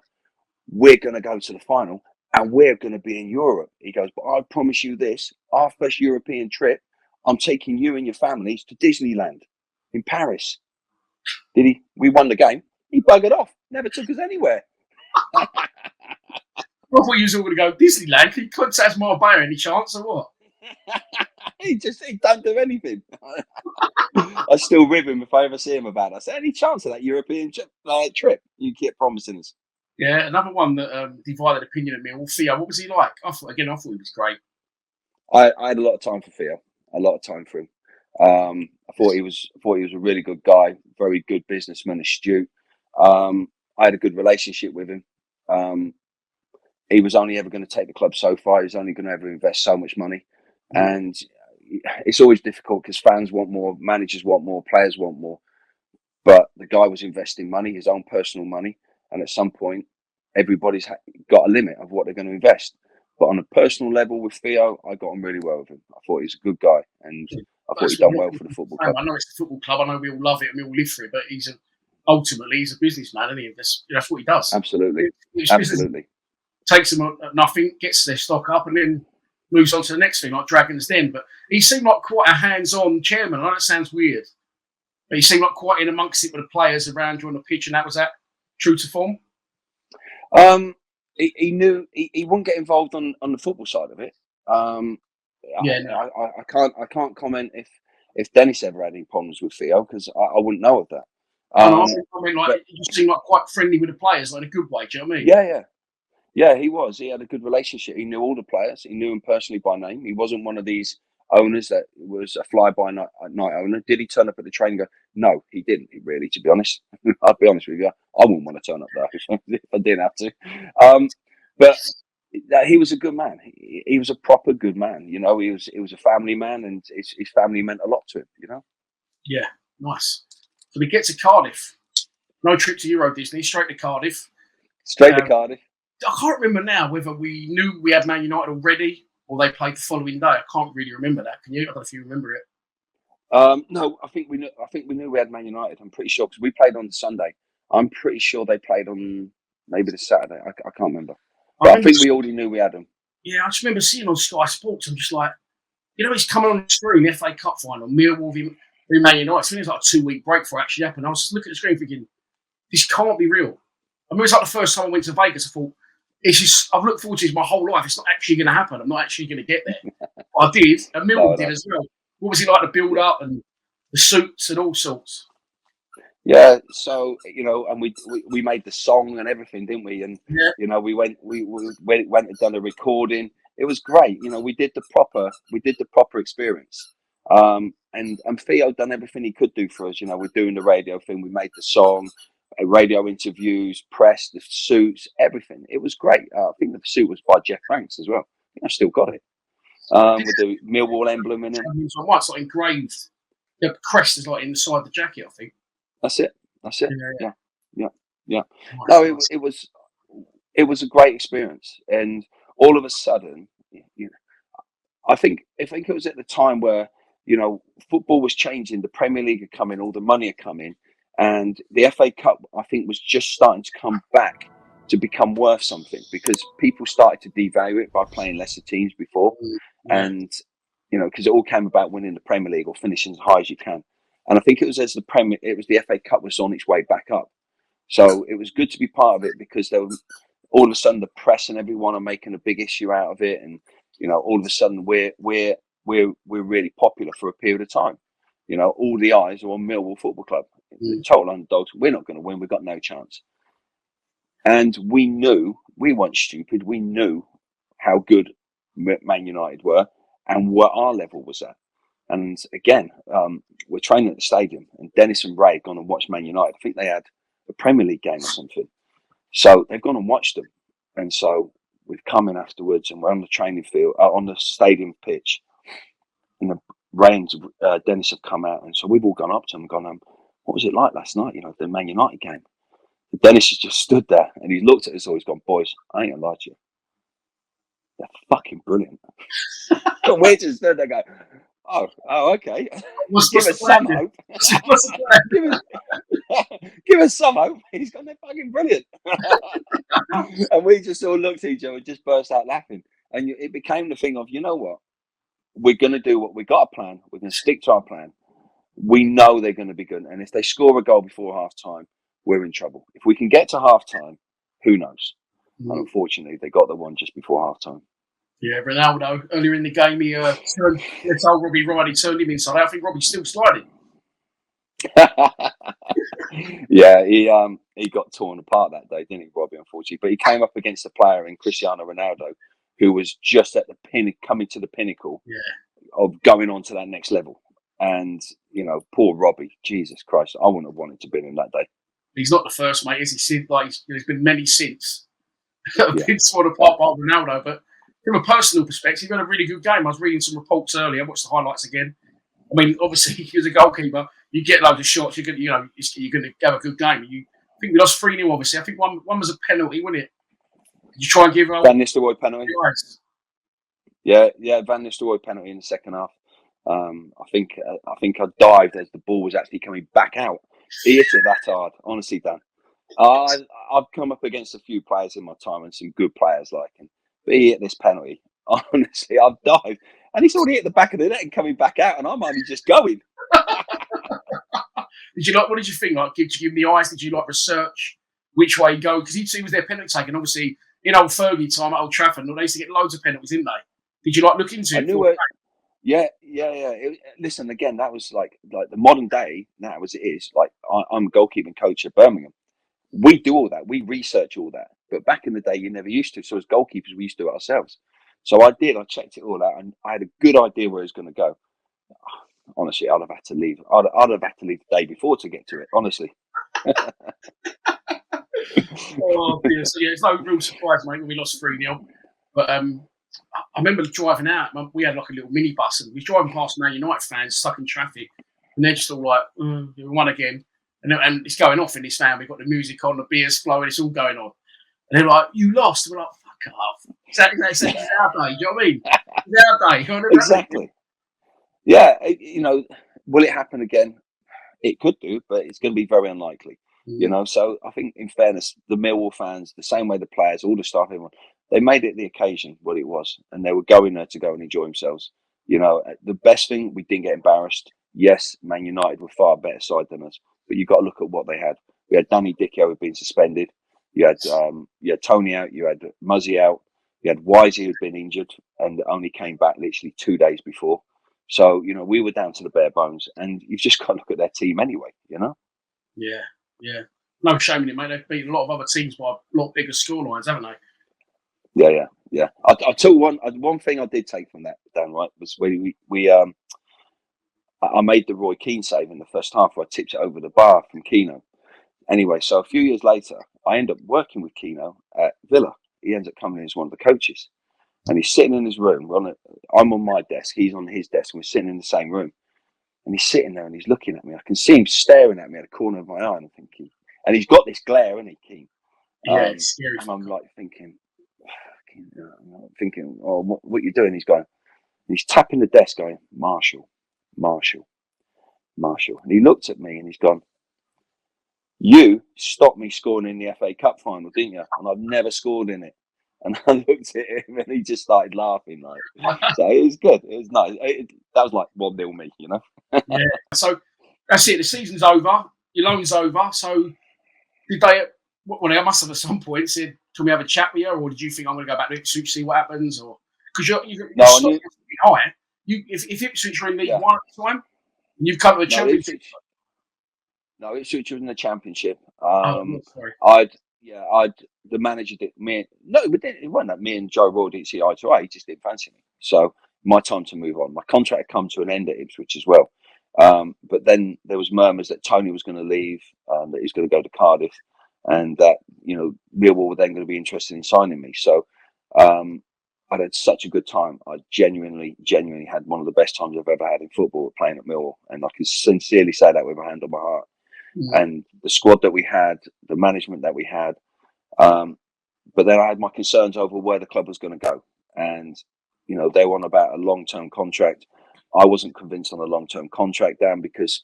Speaker 2: we're going to go to the final, and we're going to be in Europe. He goes, but I promise you this: our first European trip, I'm taking you and your families to Disneyland in Paris. Did he? We won the game. He buggered off. Never took us anywhere.
Speaker 1: I thought you was all going to go Disneyland. He couldn't say Marbella any chance or what?
Speaker 2: he don't do anything. I still rib him if I ever see him about it. I say, any chance of that European trip you keep promising us?
Speaker 1: Yeah, another one that divided opinion of me. Well, Theo, what was he like? I thought he was great.
Speaker 2: I had a lot of time for Theo. A lot of time for him. I thought he was a really good guy, very good businessman, astute. I had a good relationship with him. He was only ever going to take the club so far. He was only going to ever invest so much money, and it's always difficult because fans want more, managers want more, players want more. But the guy was investing money, his own personal money, and at some point, everybody's got a limit of what they're going to invest. But on a personal level with Theo, I got on really well with him. I thought he's a good guy, and I thought he'd done well for the football club.
Speaker 1: I know it's the football club. I know we all love it and we all live for it. But ultimately he's a businessman, isn't he? That's what he does.
Speaker 2: Absolutely, absolutely.
Speaker 1: Takes them at nothing, gets their stock up, and then moves on to the next thing, like Dragon's Den. But he seemed like quite a hands-on chairman. I know that sounds weird, but he seemed like quite in amongst it with the players around you on the pitch, and that true to form.
Speaker 2: He knew he wouldn't get involved on the football side of it. I can't comment if Dennis ever had any problems with Theo because I wouldn't know of that.
Speaker 1: I mean, like he just seemed like quite friendly with the players, like in a good way. Do you know what I mean?
Speaker 2: Yeah. He was. He had a good relationship. He knew all the players. He knew them personally by name. He wasn't one of these owners that was a fly-by-night owner. Did he turn up at the training? No, he didn't. Really, to be honest, I'll be honest with you. I wouldn't want to turn up there if I didn't have to. But he was a good man. He was a proper good man. You know, he was a family man, and his family meant a lot to him. You know.
Speaker 1: Yeah, nice. So we get to Cardiff. No trip to Euro Disney. Straight to Cardiff.
Speaker 2: Straight to Cardiff.
Speaker 1: I can't remember now whether we knew we had Man United already or they played the following day. I can't really remember that. Can you? I don't know if you remember it.
Speaker 2: No, I think we knew we had Man United. I'm pretty sure because we played on the Sunday. I'm pretty sure they played on maybe the Saturday. I can't remember. But I think we already knew we had them.
Speaker 1: Yeah, I just remember seeing on Sky Sports. I'm just like, he's coming on the screen, FA Cup final, Millwall v Man United. So it was like a 2-week break for it actually happened. I was just looking at the screen thinking, this can't be real. I mean, it's like the first time I went to Vegas, I thought, I've looked forward to this my whole life. It's not actually going to happen. I'm not actually going to get there. I did, and Millwall did as well. What was it like, the build up and the suits and all sorts?
Speaker 2: Yeah, so and we made the song and everything, didn't we? And we went and done a recording. It was great. We did the proper experience. And Theo done everything he could do for us. We're doing the radio thing. We made the song, radio interviews, press, the suits, everything. It was great. I think the suit was by Jeff Franks as well. I think I've still got it. With the Millwall emblem in it.
Speaker 1: It's like engraved. The crest is like inside the jacket, I think.
Speaker 2: That's it. Yeah.
Speaker 1: Nice.
Speaker 2: No, it was a great experience, and all of a sudden, I think it was at the time where football was changing, the Premier League had come in, all the money had come in, and the FA Cup I think was just starting to come back to become worth something because people started to devalue it by playing lesser teams before, and because it all came about winning the Premier League or finishing as high as you can. And I think it was the FA Cup was on its way back up. So it was good to be part of it because there was all of a sudden the press and everyone are making a big issue out of it. And, all of a sudden we're really popular for a period of time. All the eyes are on Millwall Football Club. total underdogs. We're not going to win. We've got no chance. And we knew, we weren't stupid. We knew how good Man United were and what our level was at. And again, we're training at the stadium, and Dennis and Ray had gone and watched Man United. I think they had a Premier League game or something. So they've gone and watched them. And so we've come in afterwards, and we're on the training field, on the stadium pitch. And the Ray and Dennis have come out. And so we've all gone up to them and gone, what was it like last night, the Man United game? And Dennis has just stood there, and he's looked at us all. He's gone, boys, I ain't going to lie to you. They're fucking brilliant. And we're just stood there going, oh, okay. Give us some hope. Give us some hope. He's gone, they're fucking brilliant. And we just all looked at each other and just burst out laughing. And it became the thing of, you know what? We're going to do what we got a plan. We're going to stick to our plan. We know they're going to be good. And if they score a goal before half time, we're in trouble. If we can get to half time, who knows? And unfortunately, they got the one just before half time.
Speaker 1: Yeah, Ronaldo, earlier in the game, he told Robbie Riley, turned him inside. I think Robbie's still sliding.
Speaker 2: Yeah, he got torn apart that day, didn't he, Robbie, unfortunately? But he came up against a player in Cristiano Ronaldo who was just at the coming to the pinnacle of going on to that next level. And, poor Robbie, Jesus Christ, I wouldn't have wanted to be in that day.
Speaker 1: He's not the first, mate, is he? There's been many since that have been sort of part of Ronaldo, but from a personal perspective, he had a really good game. I was reading some reports earlier. I watched the highlights again. I mean, obviously, as a goalkeeper, you get loads of shots. You're going to have a good game. I think we lost 3-0. Obviously, I think one was a penalty, wasn't it? Did you try and give
Speaker 2: Van Nistelrooy penalty? Yeah, Van Nistelrooy penalty in the second half. I think I dived as the ball was actually coming back out. He hit it that hard, honestly, Dan. I've come up against a few players in my time and some good players like him. But he hit this penalty. Honestly, I've dived. And he's already hit the back of the net and coming back out, and I'm only just going.
Speaker 1: What did you think? Like, did you give him the eyes? Did you research which way you go? Because he was their penalty taker. Obviously, in old Fergie time at Old Trafford, they used to get loads of penalties, didn't they? Did you look into it?
Speaker 2: I knew it. Yeah. Listen, again, that was like the modern day now as it is. Like I'm a goalkeeping coach at Birmingham. We do all that. We research all that. But back in the day, you never used to. So as goalkeepers, we used to do it ourselves. So I did. I checked it all out, and I had a good idea where it was going to go. Honestly, I'd have had to leave. I'd have had to leave the day before to get to it. Honestly.
Speaker 1: Oh dear. So it's no real surprise, mate, when we lost 3-0. But I remember driving out. We had a little minibus, and we were driving past Man United fans stuck in traffic, and they're just all like, "We won again." And it's going off in this van. We've got the music on, the beer's flowing, it's all going on. And they're like, "You lost." And we're like, "Fuck off." Exactly. It's our day. Do you know what I mean? It's our day.
Speaker 2: Exactly. Yeah. Will it happen again? It could do, but it's going to be very unlikely. So I think, in fairness, the Millwall fans, the same way the players, all the staff, everyone, they made it the occasion what it was, and they were going there to go and enjoy themselves. The best thing, we didn't get embarrassed. Yes, Man United were far better side than us, but you've got to look at what they had. We had Danny Dickey who had been suspended. You had Tony out. You had Muzzy out. You had Wisey who'd been injured and only came back literally 2 days before. So we were down to the bare bones, and you've just got to look at their team anyway.
Speaker 1: Yeah. No shame in it, mate. They've beaten a lot of other teams by a lot bigger scorelines, haven't they?
Speaker 2: Yeah. I'll tell you one thing I did take from that, Dan, right, was I made the Roy Keane save in the first half where I tipped it over the bar from Keano. Anyway, so a few years later, I end up working with Keano at Villa. He ends up coming in as one of the coaches. And he's sitting in his room. I'm on my desk. He's on his desk. And we're sitting in the same room. And he's sitting there and he's looking at me. I can see him staring at me at the corner of my eye. And I'm thinking, and he's got this glare, isn't he, Keane?
Speaker 1: Yeah, it's scary.
Speaker 2: And I'm thinking, oh, what you doing? He's going, he's tapping the desk going, Marshall. And he looked at me and he's gone, you stopped me scoring in the FA Cup final, didn't you? And I've never scored in it. And I looked at him and he just started laughing. So it was good. It was nice. That was like 1-0 me,
Speaker 1: Yeah. So that's it. The season's over. Your loan's over. So did they? They must have at some point said, "Can we have a chat with you?" Or did you think I'm going to go back to Ipswich, see what happens? Or because you're high. If Ipswich are in League One at the time, and you've come to the Championship.
Speaker 2: No, it was in the Championship.
Speaker 1: Oh, sorry.
Speaker 2: The manager did it wasn't that me and Joe Royle didn't see eye to eye. He just didn't fancy me. So my time to move on. My contract had come to an end at Ipswich as well. But then there was murmurs that Tony was going to leave, that he's going to go to Cardiff, and that Millwall were then going to be interested in signing me. So I'd had such a good time. I genuinely had one of the best times I've ever had in football playing at Millwall, and I can sincerely say that with my hand on my heart. And the squad that we had, the management that we had. But then I had my concerns over where the club was going to go. And, they were on about a long-term contract. I wasn't convinced on a long-term contract, Dan, because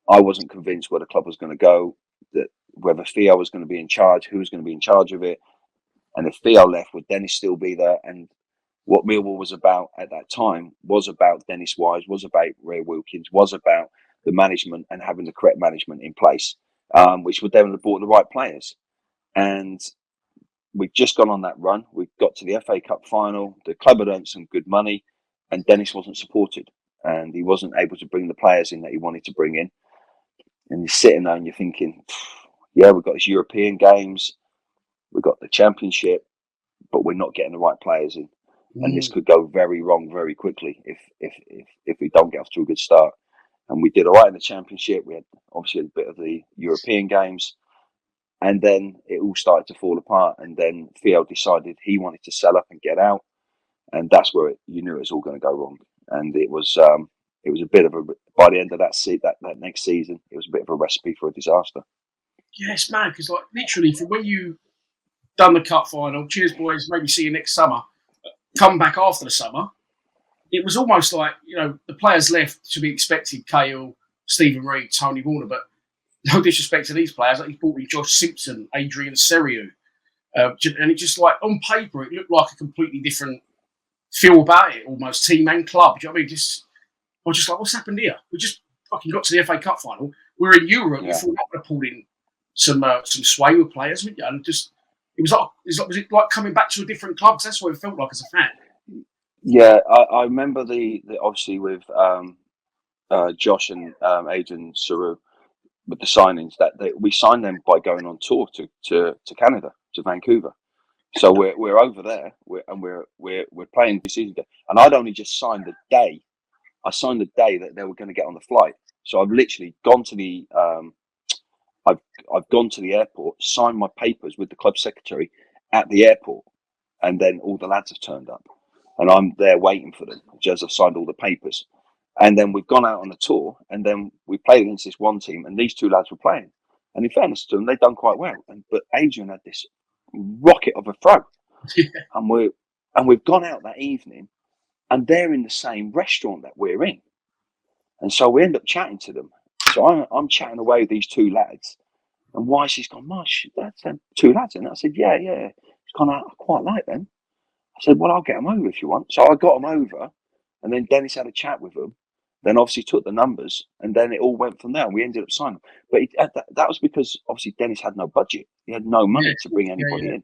Speaker 2: I wasn't convinced where the club was going to go, that whether Theo was going to be in charge, who was going to be in charge of it. And if Theo left, would Dennis still be there? And what Millwall was about at that time was about Dennis Wise, was about Ray Wilkins, was about the management and having the correct management in place, which would then have brought the right players. And we've just gone on that run. We got to the FA Cup final. The club had earned some good money, and Dennis wasn't supported, and he wasn't able to bring the players in that he wanted to bring in. And you're sitting there and you're thinking, yeah, we've got these European games, we've got the Championship, but we're not getting the right players in. And this could go very wrong very quickly if we don't get off to a good start. And we did all right in the Championship. We had obviously a bit of the European games. And then it all started to fall apart. And then Theo decided he wanted to sell up and get out. And that's where you knew it was all going to go wrong. And it was a bit of by the end of that next season, it was a bit of a recipe for a disaster.
Speaker 1: Yes, man, because literally from when you done the cup final, cheers boys, maybe see you next summer, come back after the summer, it was almost like, the players left to be expected, Cahill, Stephen Reid, Tony Warner, but no disrespect to these players, he brought in Josh Simpson, Adrian Seriou, and it just on paper, it looked like a completely different feel about it, almost team and club. Do you know what I mean? I was just like, what's happened here? We just fucking got to the FA Cup final. We're in Europe. You thought I would have pulled in some sway with players, wouldn't you? And just was it like coming back to a different club? 'Cause that's what it felt like as a fan.
Speaker 2: Yeah, I remember the obviously with Josh and Adrian Seriou, with the signings that we signed them by going on tour to Canada, to Vancouver. So we're over there, we're playing the season, and I'd only just signed the day. I signed the day that they were going to get on the flight. So I've literally gone to the I've gone to the airport, signed my papers with the club secretary at the airport, and then all the lads have turned up, and I'm there waiting for them just I've signed all the papers. And then we've gone out on the tour, and then we played against this one team, and these two lads were playing. And in fairness to them, they'd done quite well. But Adrian had this rocket of a throw, and we've gone out that evening, and they're in the same restaurant that we're in, and so we end up chatting to them. So I'm chatting away with these two lads, and Wisey's gone, Marsh, that's them two lads, and I said, yeah. He's gone, I quite like them. I said, well, I'll get them over if you want. So I got them over, and then Dennis had a chat with them. Then obviously took the numbers, and then it all went from there. We ended up signing. But that was because obviously Dennis had no budget. He had no money to bring anybody in.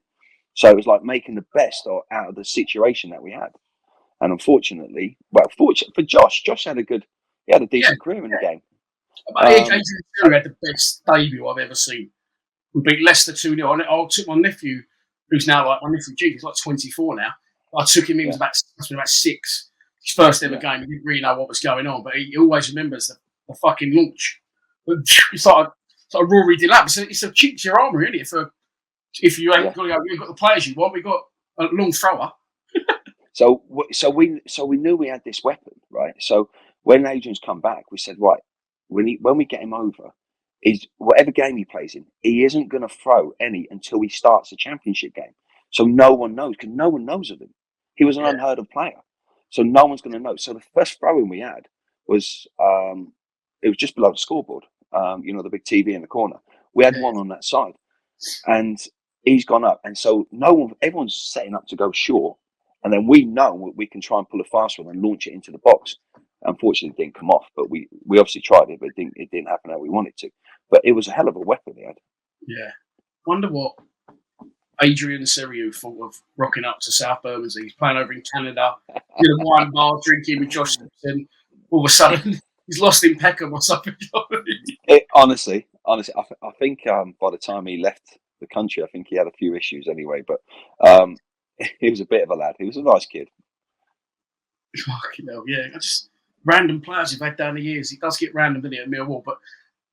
Speaker 2: So it was like making the best out of the situation that we had. And unfortunately, for Josh had a decent career in the game.
Speaker 1: Adrian Seriou had the best debut I've ever seen. We beat Leicester 2-0. I took my nephew, who's now my nephew G, he's 24 now. I took him, he was about 6. His first ever game, he didn't really know what was going on, but he always remembers the fucking launch. It's like a Rory Delap. It's a cheat to your armour, isn't it? For if you ain't got the players you want, we got a long thrower.
Speaker 2: So we knew we had this weapon, right? So when Adrian's come back, we said, right, when we get him over, is whatever game he plays in, he isn't going to throw any until he starts the Championship game. So no one knows, because no one knows of him. He was an unheard of player. So no one's going to know. So the first throw-in we had was, it was just below the scoreboard, the big TV in the corner. We had one on that side, and he's gone up. And so everyone's setting up to go short, and then we know we can try and pull a fast one and launch it into the box. Unfortunately, it didn't come off, but we obviously tried it, but it didn't happen how we wanted to. But it was a hell of a weapon he had. Yeah.
Speaker 1: Wonder what Adrian Seriou thought of rocking up to South Bermondsey. He's playing over in Canada, in a wine bar, drinking with Josh Simpson. All of a sudden, he's lost in Peckham or something.
Speaker 2: Honestly, honestly, I think by the time he left the country, I think he had a few issues anyway. But he was a bit of a lad. He was a nice kid.
Speaker 1: Fucking hell, yeah. Just random players you've had down the years. It does get random, doesn't it, at Millwall? But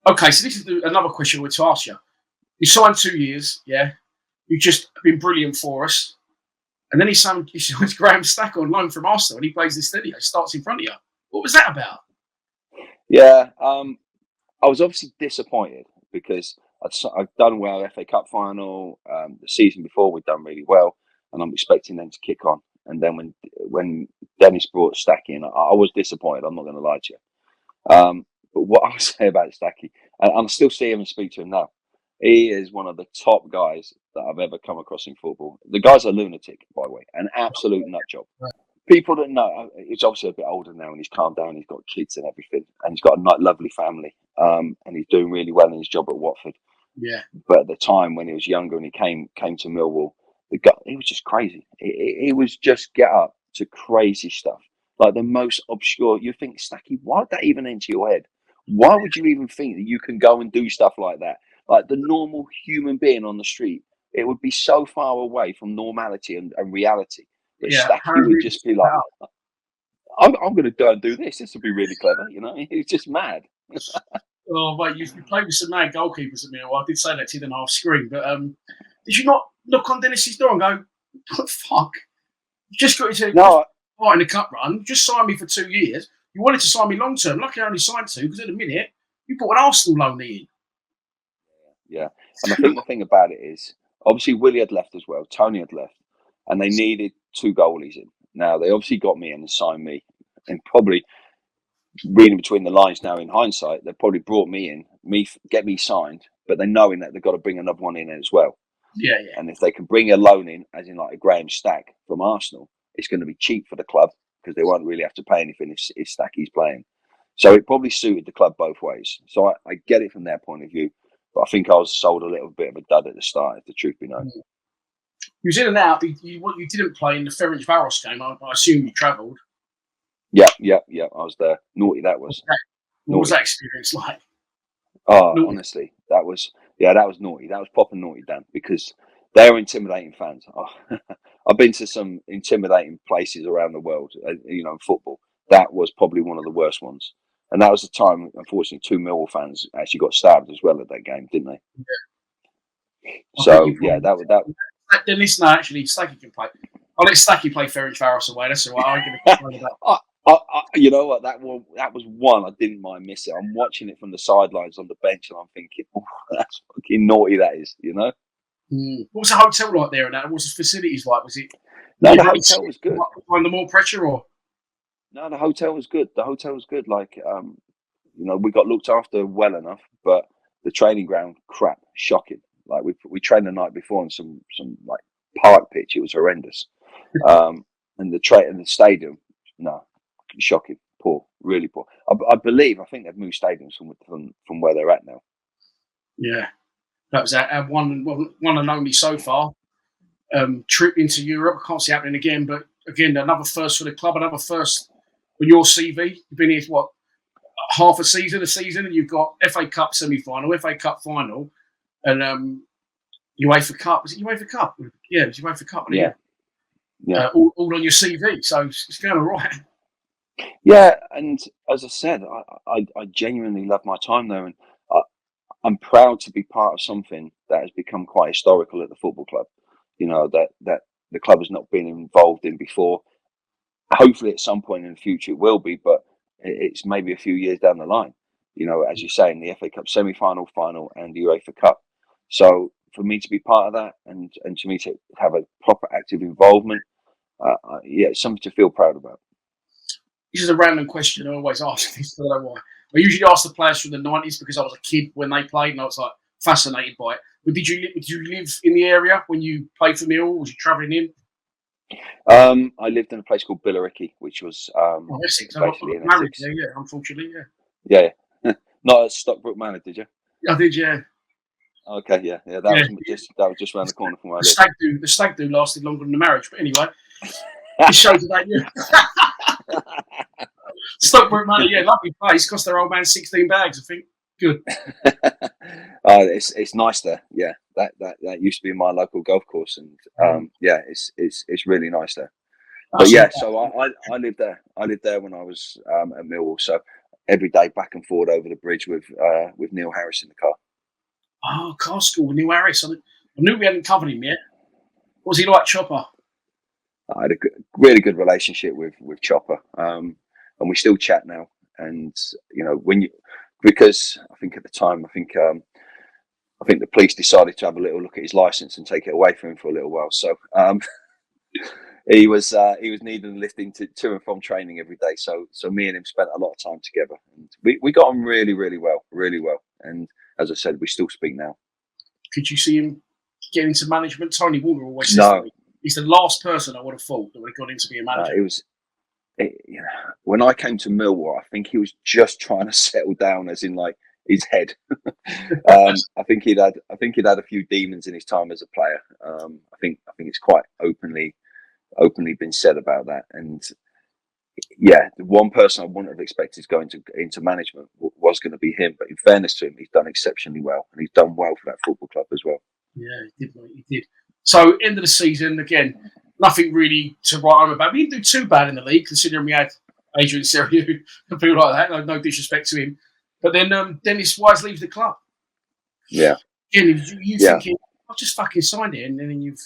Speaker 1: okay, so this is another question I want to ask you. You signed 2 years, yeah. You've just been brilliant for us. And then he signed Graham Stack on loan from Arsenal, and he plays this steady. He starts in front of you. What was that about?
Speaker 2: Yeah, I was obviously disappointed because I'd done well FA Cup final. The season before we'd done really well, and I'm expecting them to kick on. And then when Dennis brought Stack in, I was disappointed. I'm not going to lie to you. But what I would say about Stacky, and I still see him and speak to him now, he is one of the top guys that I've ever come across in football. The guy's a lunatic, by the way, an absolute nut job. People that know, he's obviously a bit older now and he's calmed down. He's got kids and everything, and he's got a lovely family, and he's doing really well in his job at Watford.
Speaker 1: Yeah.
Speaker 2: But at the time when he was younger and he came to Millwall, the guy, he was just crazy. He was just get up to crazy stuff, like the most obscure. You think, Stacky, why did that even enter your head? Why would you even think that you can go and do stuff like that? Like the normal human being on the street, it would be so far away from normality and reality. But Stacky would just be like, I'm going to go and do this. This would be really clever, you know? He's just mad.
Speaker 1: Oh, wait, you played with some mad goalkeepers at Millwall. I did say that to you then half screen, but did you not knock on Dennis's door and go, what the fuck? You just got into part in the cup run, you just signed me for 2 years. You wanted to sign me long term. Luckily, I only signed 2 because at the minute, you brought an Arsenal loanee in.
Speaker 2: Yeah. And I think the thing about it is, obviously, Willie had left as well. Tony had left. And they needed 2 goalies in. Now, they obviously got me in and signed me. And probably, reading between the lines now in hindsight, they probably brought me in, get me signed, but they're knowing that they've got to bring another one in as well.
Speaker 1: Yeah.
Speaker 2: And if they can bring a loan in, as in like a Graham Stack from Arsenal, it's going to be cheap for the club because they won't really have to pay anything if Stacky's playing. So it probably suited the club both ways. So I get it from their point of view. But I think I was sold a little bit of a dud at the start, if the truth be known.
Speaker 1: You was in and out. You didn't play in the Ferencvaros game. I assume you travelled.
Speaker 2: Yeah. I was there. Naughty that was.
Speaker 1: What was that experience like?
Speaker 2: Oh, naughty. Honestly, that was naughty. That was proper naughty, Dan, because they were intimidating fans. Oh, I've been to some intimidating places around the world, in football. That was probably one of the worst ones. And that was the time, unfortunately, 2 Millwall fans actually got stabbed as well at that game, didn't they? Yeah. So, that was that.
Speaker 1: Then listen, actually, Stacky can play. I'll let Stacky play Ferencvaros away. That's all right. I'm going to
Speaker 2: you know what? That was one I didn't mind missing. I'm watching it from the sidelines on the bench, and I'm thinking, "Oh, that's fucking naughty." That is,
Speaker 1: What was the hotel like there? And what was the facilities like? Was it?
Speaker 2: No, the hotel was good.
Speaker 1: Under more pressure, or?
Speaker 2: No, the hotel was good. The hotel was good. Like, we got looked after well enough, but the training ground, crap, shocking. Like we trained the night before on some like park pitch. It was horrendous. And the stadium, no, shocking, poor, really poor. I think they've moved stadiums from where they're at now.
Speaker 1: Yeah, that was our one and only so far trip into Europe. I can't see it happening again, but again, another first for the club, another first on your CV. You've been here what, half a season, and you've got FA Cup semi-final, FA Cup final, and UEFA Cup. Was it UEFA Cup? Yeah, it was UEFA Cup.
Speaker 2: Yeah.
Speaker 1: All on your CV, so it's going all right.
Speaker 2: Yeah, and as I said, I genuinely love my time there, and I'm proud to be part of something that has become quite historical at the football club. That the club has not been involved in before. Hopefully, at some point in the future, it will be, but it's maybe a few years down the line. As you say, in the FA Cup semi-final, final, and the UEFA Cup. So for me to be part of that, and to me to have a proper active involvement, it's something to feel proud about.
Speaker 1: This is a random question. I always ask this. I don't know why. I usually ask the players from the 90s because I was a kid when they played, and I was like fascinated by it. But did you live in the area when you played for Millwall? Was you travelling in?
Speaker 2: I lived in a place called Billericay, which was
Speaker 1: Essex. I got married there, yeah. Unfortunately,
Speaker 2: yeah. Not at Stockbrook Manor, did you?
Speaker 1: I did, yeah.
Speaker 2: Okay, yeah. That was just around the corner from where I lived.
Speaker 1: The stag do lasted longer than the marriage, but anyway, it shows about you. Stockbrook Manor, yeah, lovely place. Cost their old man 16 bags, I think. Good.
Speaker 2: It's nice there. Yeah, that used to be my local golf course, and yeah, it's really nice there. But yeah, so I lived there. I lived there when I was at Millwall. So every day back and forward over the bridge with Neil Harris in the car.
Speaker 1: Oh, car school with Neil Harris. I knew we hadn't covered him yet. What was he like, Chopper?
Speaker 2: I had a really good relationship with Chopper, and we still chat now. And you know, because I think at the time, I think the police decided to have a little look at his license and take it away from him for a little while. So he was needing lifting to and from training every day. So me and him spent a lot of time together, and we got on really well. And as I said, we still speak now.
Speaker 1: Could you see him get into management? Tony Warner always says he's the last person I would have thought that would have gone into being a manager.
Speaker 2: When I came to Millwall, I think he was just trying to settle down, as in like his head. I think he'd had a few demons in his time as a player. I think it's quite openly been said about that. And yeah, the one person I wouldn't have expected going into management was going to be him. But in fairness to him, he's done exceptionally well, and he's done well for that football club as well.
Speaker 1: Yeah, he did. He did. So end of the season again. Nothing really to write home about. We didn't do too bad in the league, considering we had Adrian Seriou and people like that. No disrespect to him. But then Dennis Wise leaves the club.
Speaker 2: Yeah.
Speaker 1: Again, you thinking, I've just fucking signed it, and then you've...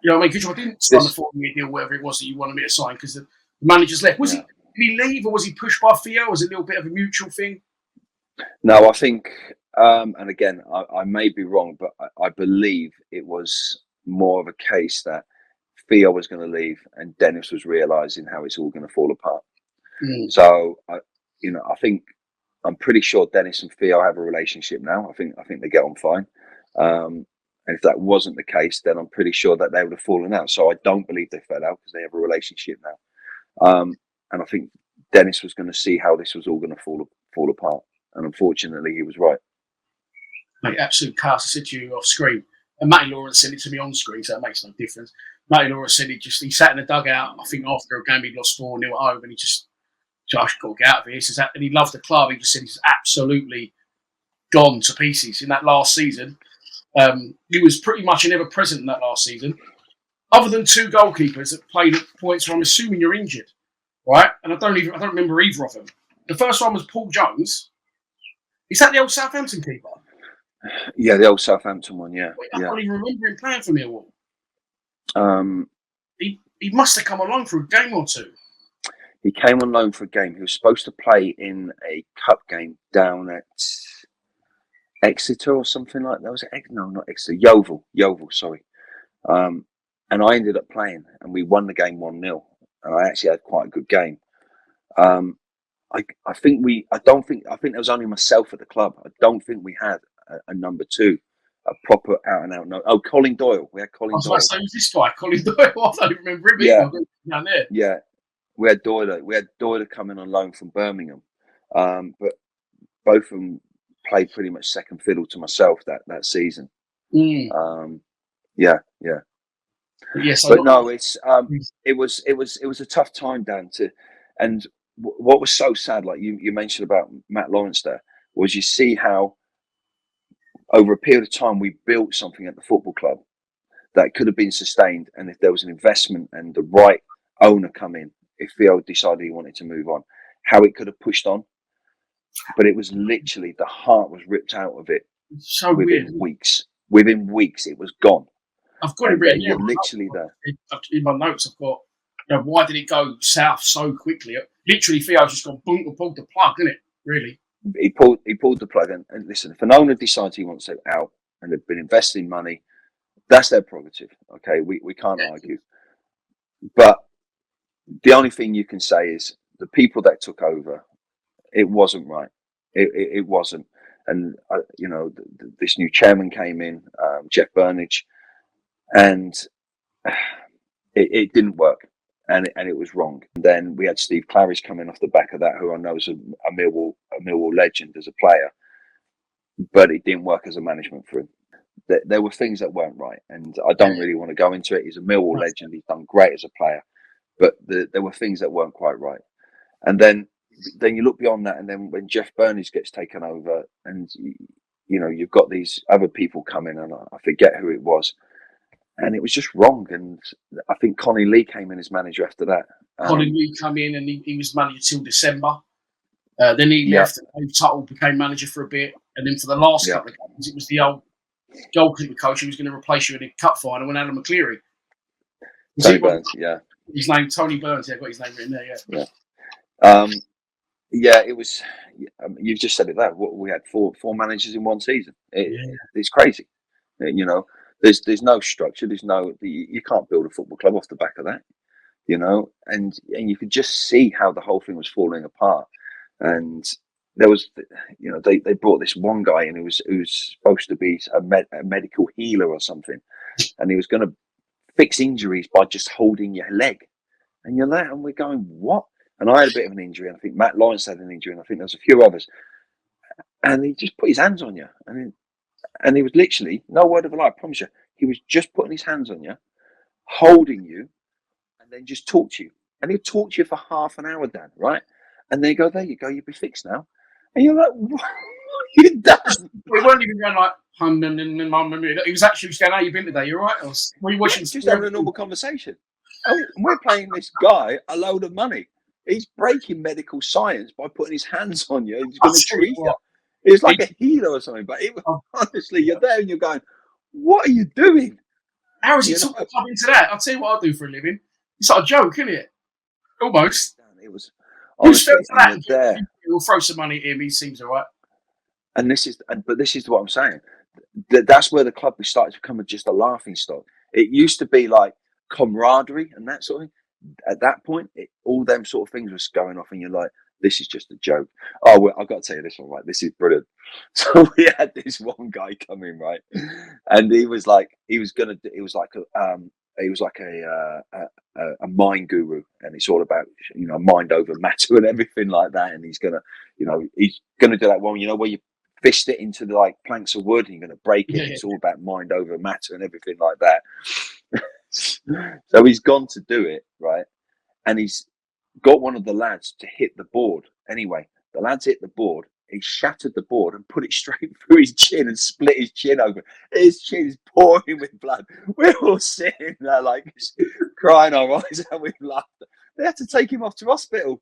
Speaker 1: You know what I mean? Because I didn't sign the 4-year deal, whatever it was that you wanted me to sign, because the manager's left. Did he leave, or was he pushed by Theo? Was it a little bit of a mutual thing?
Speaker 2: No, I think, and again, I may be wrong, but I believe it was more of a case that Theo was going to leave, and Dennis was realising how it's all going to fall apart. So, I'm pretty sure Dennis and Theo have a relationship now. I think they get on fine. And if that wasn't the case, then I'm pretty sure that they would have fallen out. So I don't believe they fell out because they have a relationship now. And I think Dennis was going to see how this was all going to fall apart. And unfortunately, he was right.
Speaker 1: Mate, absolute chaos. I said to you off screen. And Matty Lawrence said it to me on screen, so that makes no difference. Matty Lawrence said he sat in the dugout, I think after a game he lost 4-0 at home, and he just, Josh, got to get out of here. He says that, and he loved the club. He just said he's absolutely gone to pieces in that last season. He was pretty much never present in that last season, other than 2 goalkeepers that played at points where I'm assuming you're injured, right? And I don't remember either of them. The first one was Paul Jones. Is that the old Southampton keeper?
Speaker 2: Yeah, the old Southampton one. Yeah,
Speaker 1: I can't even remember him playing for Millwall. He must have come along for a game or 2.
Speaker 2: He came on loan for a game. He was supposed to play in a cup game down at Exeter or something like that. Was it? No, not Exeter. Yeovil. Sorry. And I ended up playing, and we won the game 1-0. And I actually had quite a good game. I think there was only myself at the club. I don't think we had a number 2, a proper out and out. No, Colin Doyle. We had Colin Doyle.
Speaker 1: Who's this guy? Colin Doyle. I don't remember him.
Speaker 2: Yeah,
Speaker 1: down there.
Speaker 2: Yeah, we had Doyle. We had Doyle coming on loan from Birmingham, but both of them played pretty much second fiddle to myself that season. Yeah.
Speaker 1: Yes,
Speaker 2: but no, it was a tough time, Dan. And what was so sad, like you mentioned about Matt Lawrence there, was you see how over a period of time we built something at the football club that could have been sustained, and if there was an investment and the right owner come in, if Theo decided he wanted to move on, how it could have pushed on. But it was literally, the heart was ripped out of it.
Speaker 1: So
Speaker 2: within
Speaker 1: weird.
Speaker 2: weeks. Within weeks, it was gone.
Speaker 1: I've got it written
Speaker 2: here. Literally there.
Speaker 1: In my notes, I've got, why did it go south so quickly? Literally, Theo's just gone boom and pulled the plug, didn't it? Really.
Speaker 2: He pulled the plug. And listen, if an owner decides he wants it out and they've been investing money, that's their prerogative. Okay, we can't argue. But the only thing you can say is the people that took over, it wasn't right. It wasn't. And this new chairman came in, Jeff Burnage, and it didn't work, and it was wrong. And then we had Steve Claridge coming off the back of that, who I know is a Millwall legend as a player, but it didn't work as a management for him. There were things that weren't right, and I don't really want to go into it. He's a Millwall legend. He's done great as a player, but there were things that weren't quite right. And then then you look beyond that, and then when Jeff Burnley gets taken over, and you've got these other people coming, and I forget who it was, and it was just wrong. And I think Connie Lee came in as manager after that.
Speaker 1: Colin Lee come in, and he was manager till December. Then he left, and Dave Tuttle became manager for a bit, and then for the last couple of games, it was the old goalkeeper coach who was going to replace you in a cup final when Adam McCleary.
Speaker 2: Tony Burns,
Speaker 1: his name Tony Burns. Yeah, I got his name written there.
Speaker 2: It was. You've just said it there. We had four managers in one season. It's crazy. There's no structure. You can't build a football club off the back of that. And you could just see how the whole thing was falling apart. And there was, they brought this one guy in who's supposed to be a medical healer or something, and he was going to fix injuries by just holding your leg. And you're there, and we're going, what? And I had a bit of an injury, and I think Matt Lawrence had an injury, and I think there was a few others. And he just put his hands on you, and he was literally, no word of a lie, I promise you, he was just putting his hands on you, holding you, and then just talk to you. And he'd talk to you for half an hour, Dan, right? And they go, there you go, you'll be fixed now. And you're like, what have you done?
Speaker 1: We weren't even going like, he was actually saying, how you been today? You all right? Were you watching?
Speaker 2: Just having a normal conversation. And we're paying this guy a load of money. He's breaking medical science by putting his hands on you. He's going to treat you. It's like a healer or something. But honestly, you're there and you're going, what are you doing?
Speaker 1: How is he talking into that? I'll tell you what I do for a living. It's like a joke, isn't it? Almost.
Speaker 2: It was. Honestly,
Speaker 1: we'll throw some money at him. He seems all right.
Speaker 2: And this is what I'm saying. That's where the club started to become just a laughing stock. It used to be like camaraderie and that sort of thing. At that point, all them sort of things was going off, and you're like, this is just a joke. Oh, well, I've got to tell you this one, right? This is brilliant. So we had this one guy come in, right? And he was like a mind guru, and it's all about mind over matter and everything like that. And he's gonna do that one, where you fist it into the like planks of wood and you're gonna break it. It's all about mind over matter and everything like that. So he's gone to do it, right? And he's got one of the lads to hit the board. Anyway, the lads hit the board. He shattered the board and put it straight through his chin and split his chin open. His chin is pouring with blood. We're all sitting there like crying our eyes out with laughter. They had to take him off to hospital.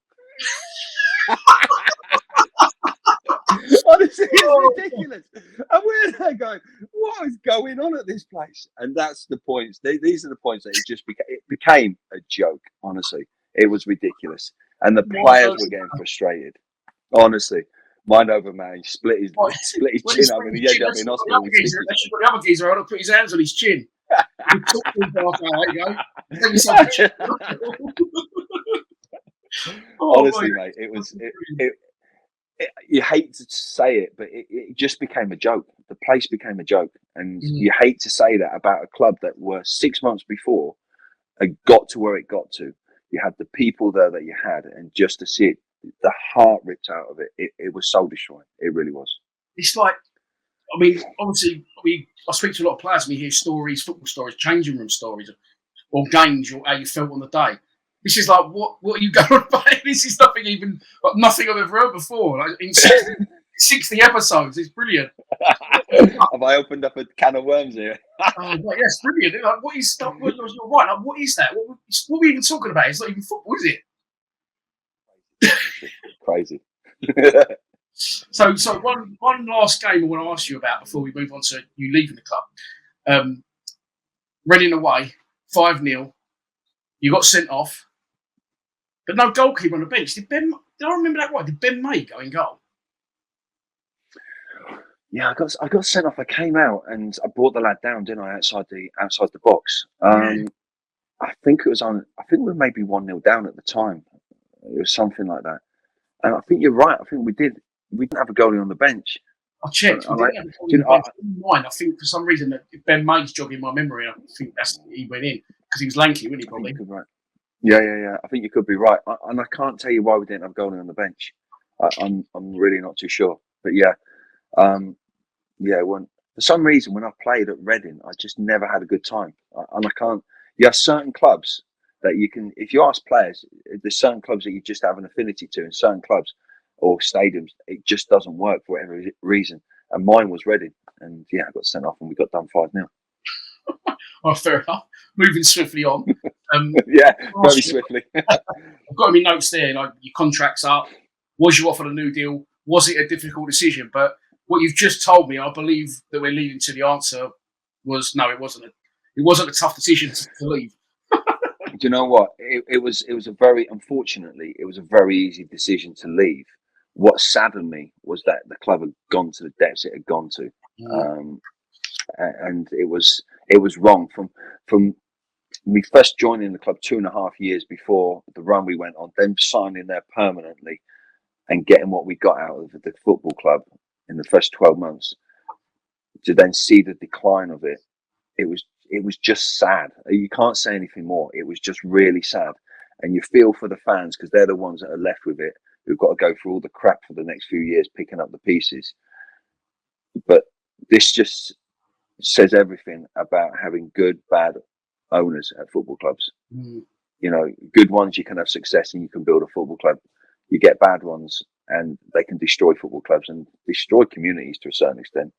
Speaker 2: Honestly, it's ridiculous. And we're there going, what is going on at this place? And that's the points. These are the points that it became a joke. Honestly, it was ridiculous. And the players were getting frustrated. Honestly. Mind over man, he split his chin up and he ended up in hospital.
Speaker 1: The other geezer had to put his hands on his chin.
Speaker 2: Honestly, mate, it was. You hate to say it, but it just became a joke. The place became a joke, and you hate to say that about a club that were 6 months before and got to where it got to. You had the people there that you had, and just to see it. The heart ripped out of it. It was soul destroying. It really was.
Speaker 1: It's like, I mean, obviously, I speak to a lot of players and we hear stories, football stories, changing room stories, or games, or how you felt on the day. This is like, what are you going on about? This is nothing I've ever heard before. Like in 60 episodes, it's brilliant.
Speaker 2: Have I opened up a can of worms here?
Speaker 1: Yes, brilliant. Like, what is stuff? You're right. Like, what is that? What are we even talking about? It's not even football, is it?
Speaker 2: Crazy.
Speaker 1: So one last game I want to ask you about before we move on to you leaving the club. Reading away, 5-0. You got sent off, but no goalkeeper on the bench. Did I remember that right? Did Ben May go in goal?
Speaker 2: Yeah, I got sent off. I came out and I brought the lad down, didn't I, outside the box. I think we were maybe 1-0 down at the time. It was something like that. And I think you're right. I think we didn't have a goalie on the bench.
Speaker 1: I checked. We didn't have a goalie on the bench. I think for some reason that Ben May's jogging my memory. I think he went in because he was lanky, wasn't he? Probably.
Speaker 2: Right. Yeah. I think you could be right. And I can't tell you why we didn't have a goalie on the bench. I'm really not too sure. But yeah. For some reason when I played at Reading, I just never had a good time. And I can't. You have certain clubs. that you can, if you ask players, there's certain clubs that you just have an affinity to, and certain clubs or stadiums, it just doesn't work for whatever reason. And mine was Reading, and I got sent off, and we got done 5-0.
Speaker 1: Oh, fair enough. Moving swiftly on.
Speaker 2: Very swiftly.
Speaker 1: I've got in my notes there, like your contract's up. Was you offered a new deal? Was it a difficult decision? But what you've just told me, I believe that we're leading to the answer was no, it wasn't. It wasn't a tough decision to leave.
Speaker 2: Do you know what? It was unfortunately, it was a very easy decision to leave. What saddened me was that the club had gone to the depths it had gone to. And it was wrong from me first joining the club 2.5 years before the run we went on, then signing there permanently and getting what we got out of the football club in the first 12 months, to then see the decline of it. It was just sad. You can't say anything more. It was just really sad, and you feel for the fans, because they're the ones that are left with it, who've got to go through all the crap for the next few years picking up the pieces. But this just says everything about having good, bad owners at football clubs. You know, good ones, you can have success and you can build a football club. You get bad ones and they can destroy football clubs and destroy communities to a certain extent,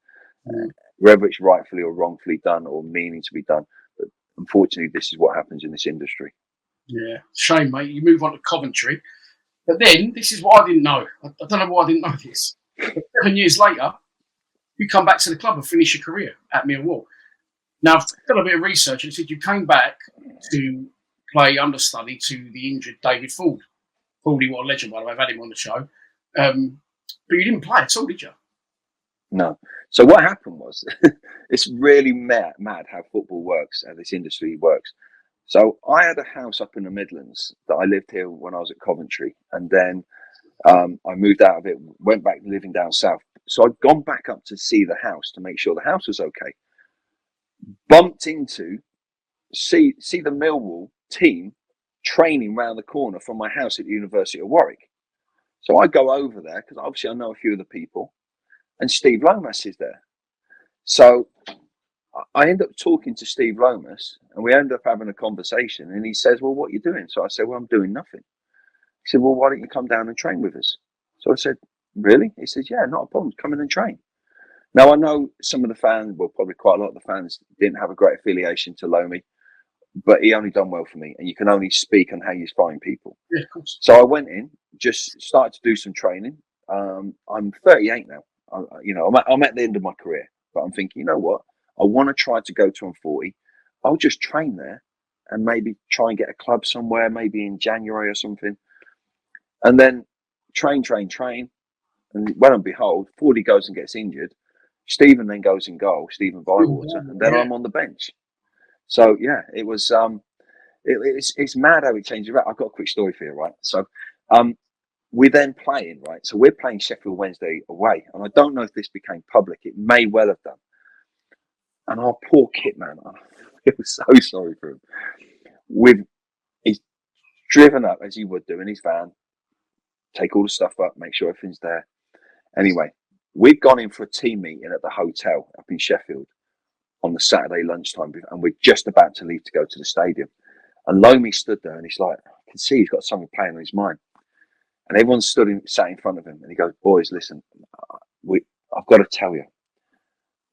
Speaker 2: whether it's rightfully or wrongfully done or meaning to be done. But unfortunately, this is what happens in this industry. Yeah,
Speaker 1: shame, mate. You move on to Coventry. But then, this is what I didn't know. I don't know why I didn't know this. But 7 years later, you come back to the club and finish your career at Millwall. Now, I've done a bit of research and it said you came back to play understudy to the injured David Ford. Fordy, what a legend, by the way. I've had him on the show. But you didn't play at all, did you?
Speaker 2: No. So what happened was, it's really mad how football works, how this industry works. So I had a house up in the Midlands that I lived here when I was at Coventry. And then I moved out of it, went back living down south. So I'd gone back up to see the house to make sure the house was okay. Bumped into, see the Millwall team training round the corner from my house at the University of Warwick. So I go over there, because obviously I know a few of the people, and Steve Lomas is there. So I end up talking to Steve Lomas, and we end up having a conversation, and he says, well, what are you doing? So I said, well, I'm doing nothing. He said, well, why don't you come down and train with us? So I said, really? He says, yeah, not a problem. Come in and train. Now, I know some of the fans, well, probably quite a lot of the fans didn't have a great affiliation to Lomi, but he only done well for me, and you can only speak on how you find people.
Speaker 1: Yeah, of course.
Speaker 2: So I went in, just started to do some training. I'm 38 now. I'm at the end of my career, but I'm thinking, you know what? I want to try to go to 40. I'll just train there and maybe try and get a club somewhere, maybe in January or something. And then train. And lo and behold, 40 goes and gets injured. Stephen then goes in goal, Stephen Bywater, and then I'm on the bench. So yeah, it was it's mad how it changed around. I've got a quick story for you, right? So we're then playing, right? So we're playing Sheffield Wednesday away, and I don't know if this became public. It may well have done. And our poor kit man, I feel so sorry for him. He's driven up as he would do in his van, take all the stuff up, make sure everything's there. Anyway, we'd gone in for a team meeting at the hotel up in Sheffield on the Saturday lunchtime, and we're just about to leave to go to the stadium. And Lomi stood there, and he's like, I can see he's got something playing on his mind. And everyone sat in front of him, and he goes, boys, listen, I've got to tell you,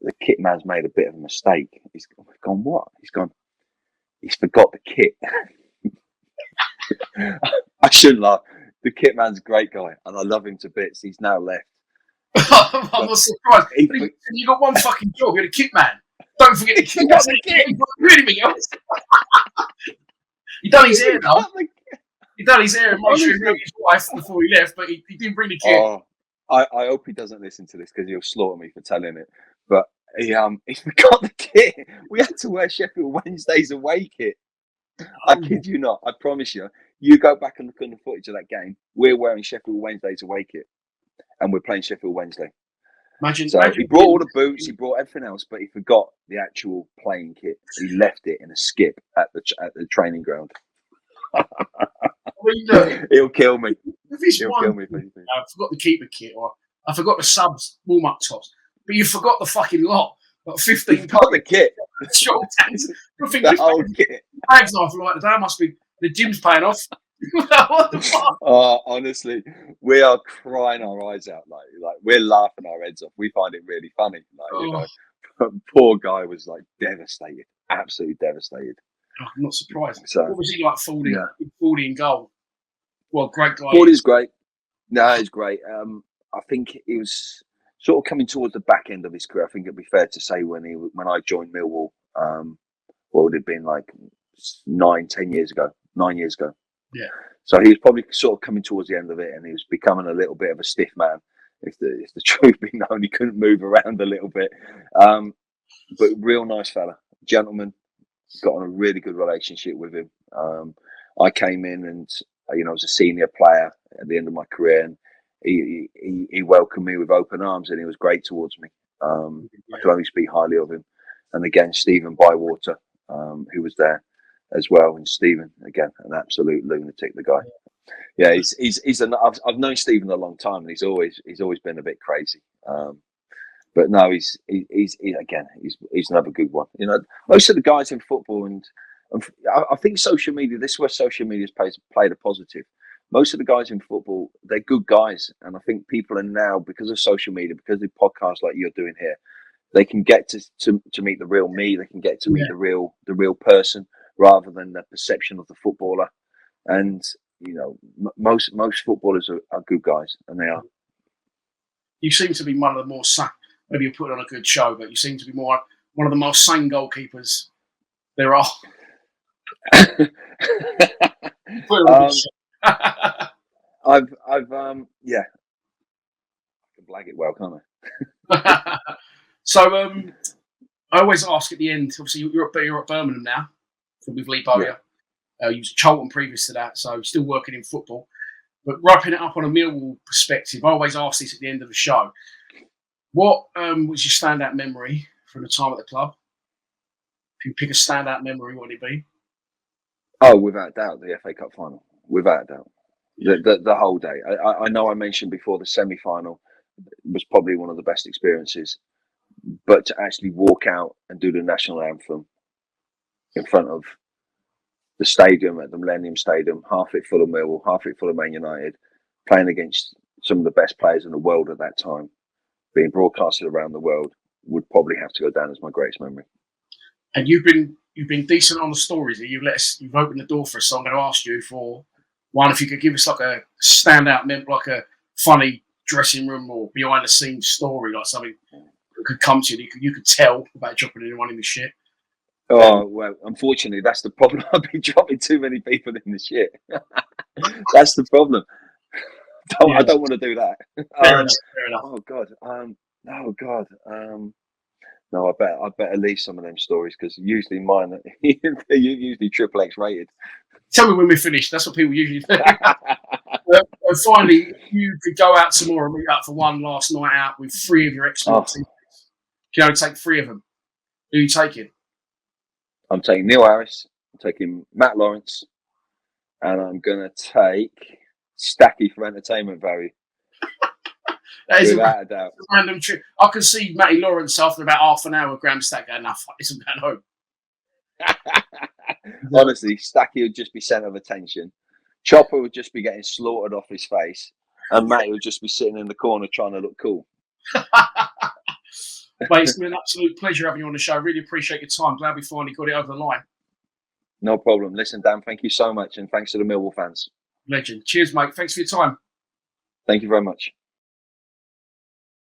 Speaker 2: the kit man's made a bit of a mistake. He's gone, what? He's forgot the kit. I shouldn't laugh. The kit man's a great guy, and I love him to bits. He's now left.
Speaker 1: I was surprised. You got one fucking job. You're the kit man. Don't forget the kit. That's the kit. Anything else? He done his hair though. He done his hair and made sure he knew his wife before he left, but he didn't bring the kit.
Speaker 2: Oh, I hope he doesn't listen to this, because he'll slaughter me for telling it. But he forgot the kit. We had to wear Sheffield Wednesday's away kit. I kid you not. I promise you. You go back and look on the footage of that game. We're wearing Sheffield Wednesday's away kit, and we're playing Sheffield Wednesday.
Speaker 1: Imagine
Speaker 2: he brought all the boots, he brought everything else, but he forgot the actual playing kit. He left it in a skip at the training ground. He'll kill me. He'll kill me.
Speaker 1: I forgot the keeper kit, or I forgot the subs warm-up tops, but you forgot the fucking lot. Like 15
Speaker 2: got the kit.
Speaker 1: Short tanks.
Speaker 2: The whole kit.
Speaker 1: Bags I like today must be The gym's paying off. What the fuck?
Speaker 2: Honestly, we are crying our eyes out. Like we're laughing our heads off. We find it really funny. Poor guy was like devastated, absolutely devastated.
Speaker 1: I'm not surprised.
Speaker 2: So,
Speaker 1: what was he like? 40 in goal. Well, great guy.
Speaker 2: Fordy's great. No, he's great. I think he was sort of coming towards the back end of his career. I think it'd be fair to say when I joined Millwall, what would it have been like 9 years ago?
Speaker 1: Yeah.
Speaker 2: So he was probably sort of coming towards the end of it, and he was becoming a little bit of a stiff man. If the truth be known, he couldn't move around a little bit. But real nice fella, gentleman. Got on a really good relationship with him. I came in and I was a senior player at the end of my career, and he welcomed me with open arms, and he was great towards me. I could only speak highly of him. And again, Stephen Bywater, who was there as well, and Stephen again, an absolute lunatic. The guy, yeah, I've known Stephen a long time, and he's always been a bit crazy. But no, he's another good one. Most of the guys in football, and I think social media. This is where social media has played a positive. Most of the guys in football, they're good guys, and I think people are now, because of social media, because of podcasts like you're doing here, they can get to meet the real me. They can get to meet the real person rather than the perception of the footballer. And most footballers are good guys, and they are.
Speaker 1: You seem to be one of the more maybe you're putting on a good show, but you seem to be one of the most sane goalkeepers there are.
Speaker 2: Yeah, I can blag it well, can't I?
Speaker 1: So I always ask at the end. Obviously, you're at Birmingham now with Lee Bowyer. You was at Charlton previous to that, so still working in football. But wrapping it up on a Millwall perspective, I always ask this at the end of the show. What was your standout memory from the time at the club? If you pick a standout memory, what would it be?
Speaker 2: Oh, without doubt, the FA Cup final. Without doubt. The whole day. I know I mentioned before the semi-final was probably one of the best experiences, but to actually walk out and do the national anthem in front of the stadium at the Millennium Stadium, half it full of Millwall, half it full of Man United, playing against some of the best players in the world at that time, being broadcasted around the world, would probably have to go down as my greatest memory. And
Speaker 1: you've been decent on the stories. You've opened the door for us. So I'm going to ask you for one. If you could give us like a standout, like a funny dressing room or behind the scenes story, like something that could come to you could tell about dropping anyone in the shit.
Speaker 2: Oh, well, unfortunately, that's the problem. I've been dropping too many people in the shit. That's the problem. I don't want to do that.
Speaker 1: Fair enough.
Speaker 2: Oh God. No, I better leave some of them stories, because usually mine are usually triple X rated.
Speaker 1: Tell me when we're finished. That's what people usually do. And finally, if you could go out tomorrow and meet up for one last night out with 3 of your excellent teammates. You can only take 3 of them. Who are you taking?
Speaker 2: I'm taking Neil Harris. I'm taking Matt Lawrence, and I'm gonna take Stacky for entertainment value.
Speaker 1: That is
Speaker 2: without a doubt.
Speaker 1: A random trip. I can see Matty Lawrence after about half an hour. Graham Stack going, "Nah, fuck this, I'm going home."
Speaker 2: Honestly, Stacky would just be centre of attention. Chopper would just be getting slaughtered off his face, and Matty would just be sitting in the corner trying to look cool.
Speaker 1: Mate, it's been an absolute pleasure having you on the show. Really appreciate your time. Glad we finally got it over the line.
Speaker 2: No problem. Listen, Dan, thank you so much, and thanks to the Millwall fans.
Speaker 1: Legend. Cheers, mate. Thanks for your time.
Speaker 2: Thank you very much.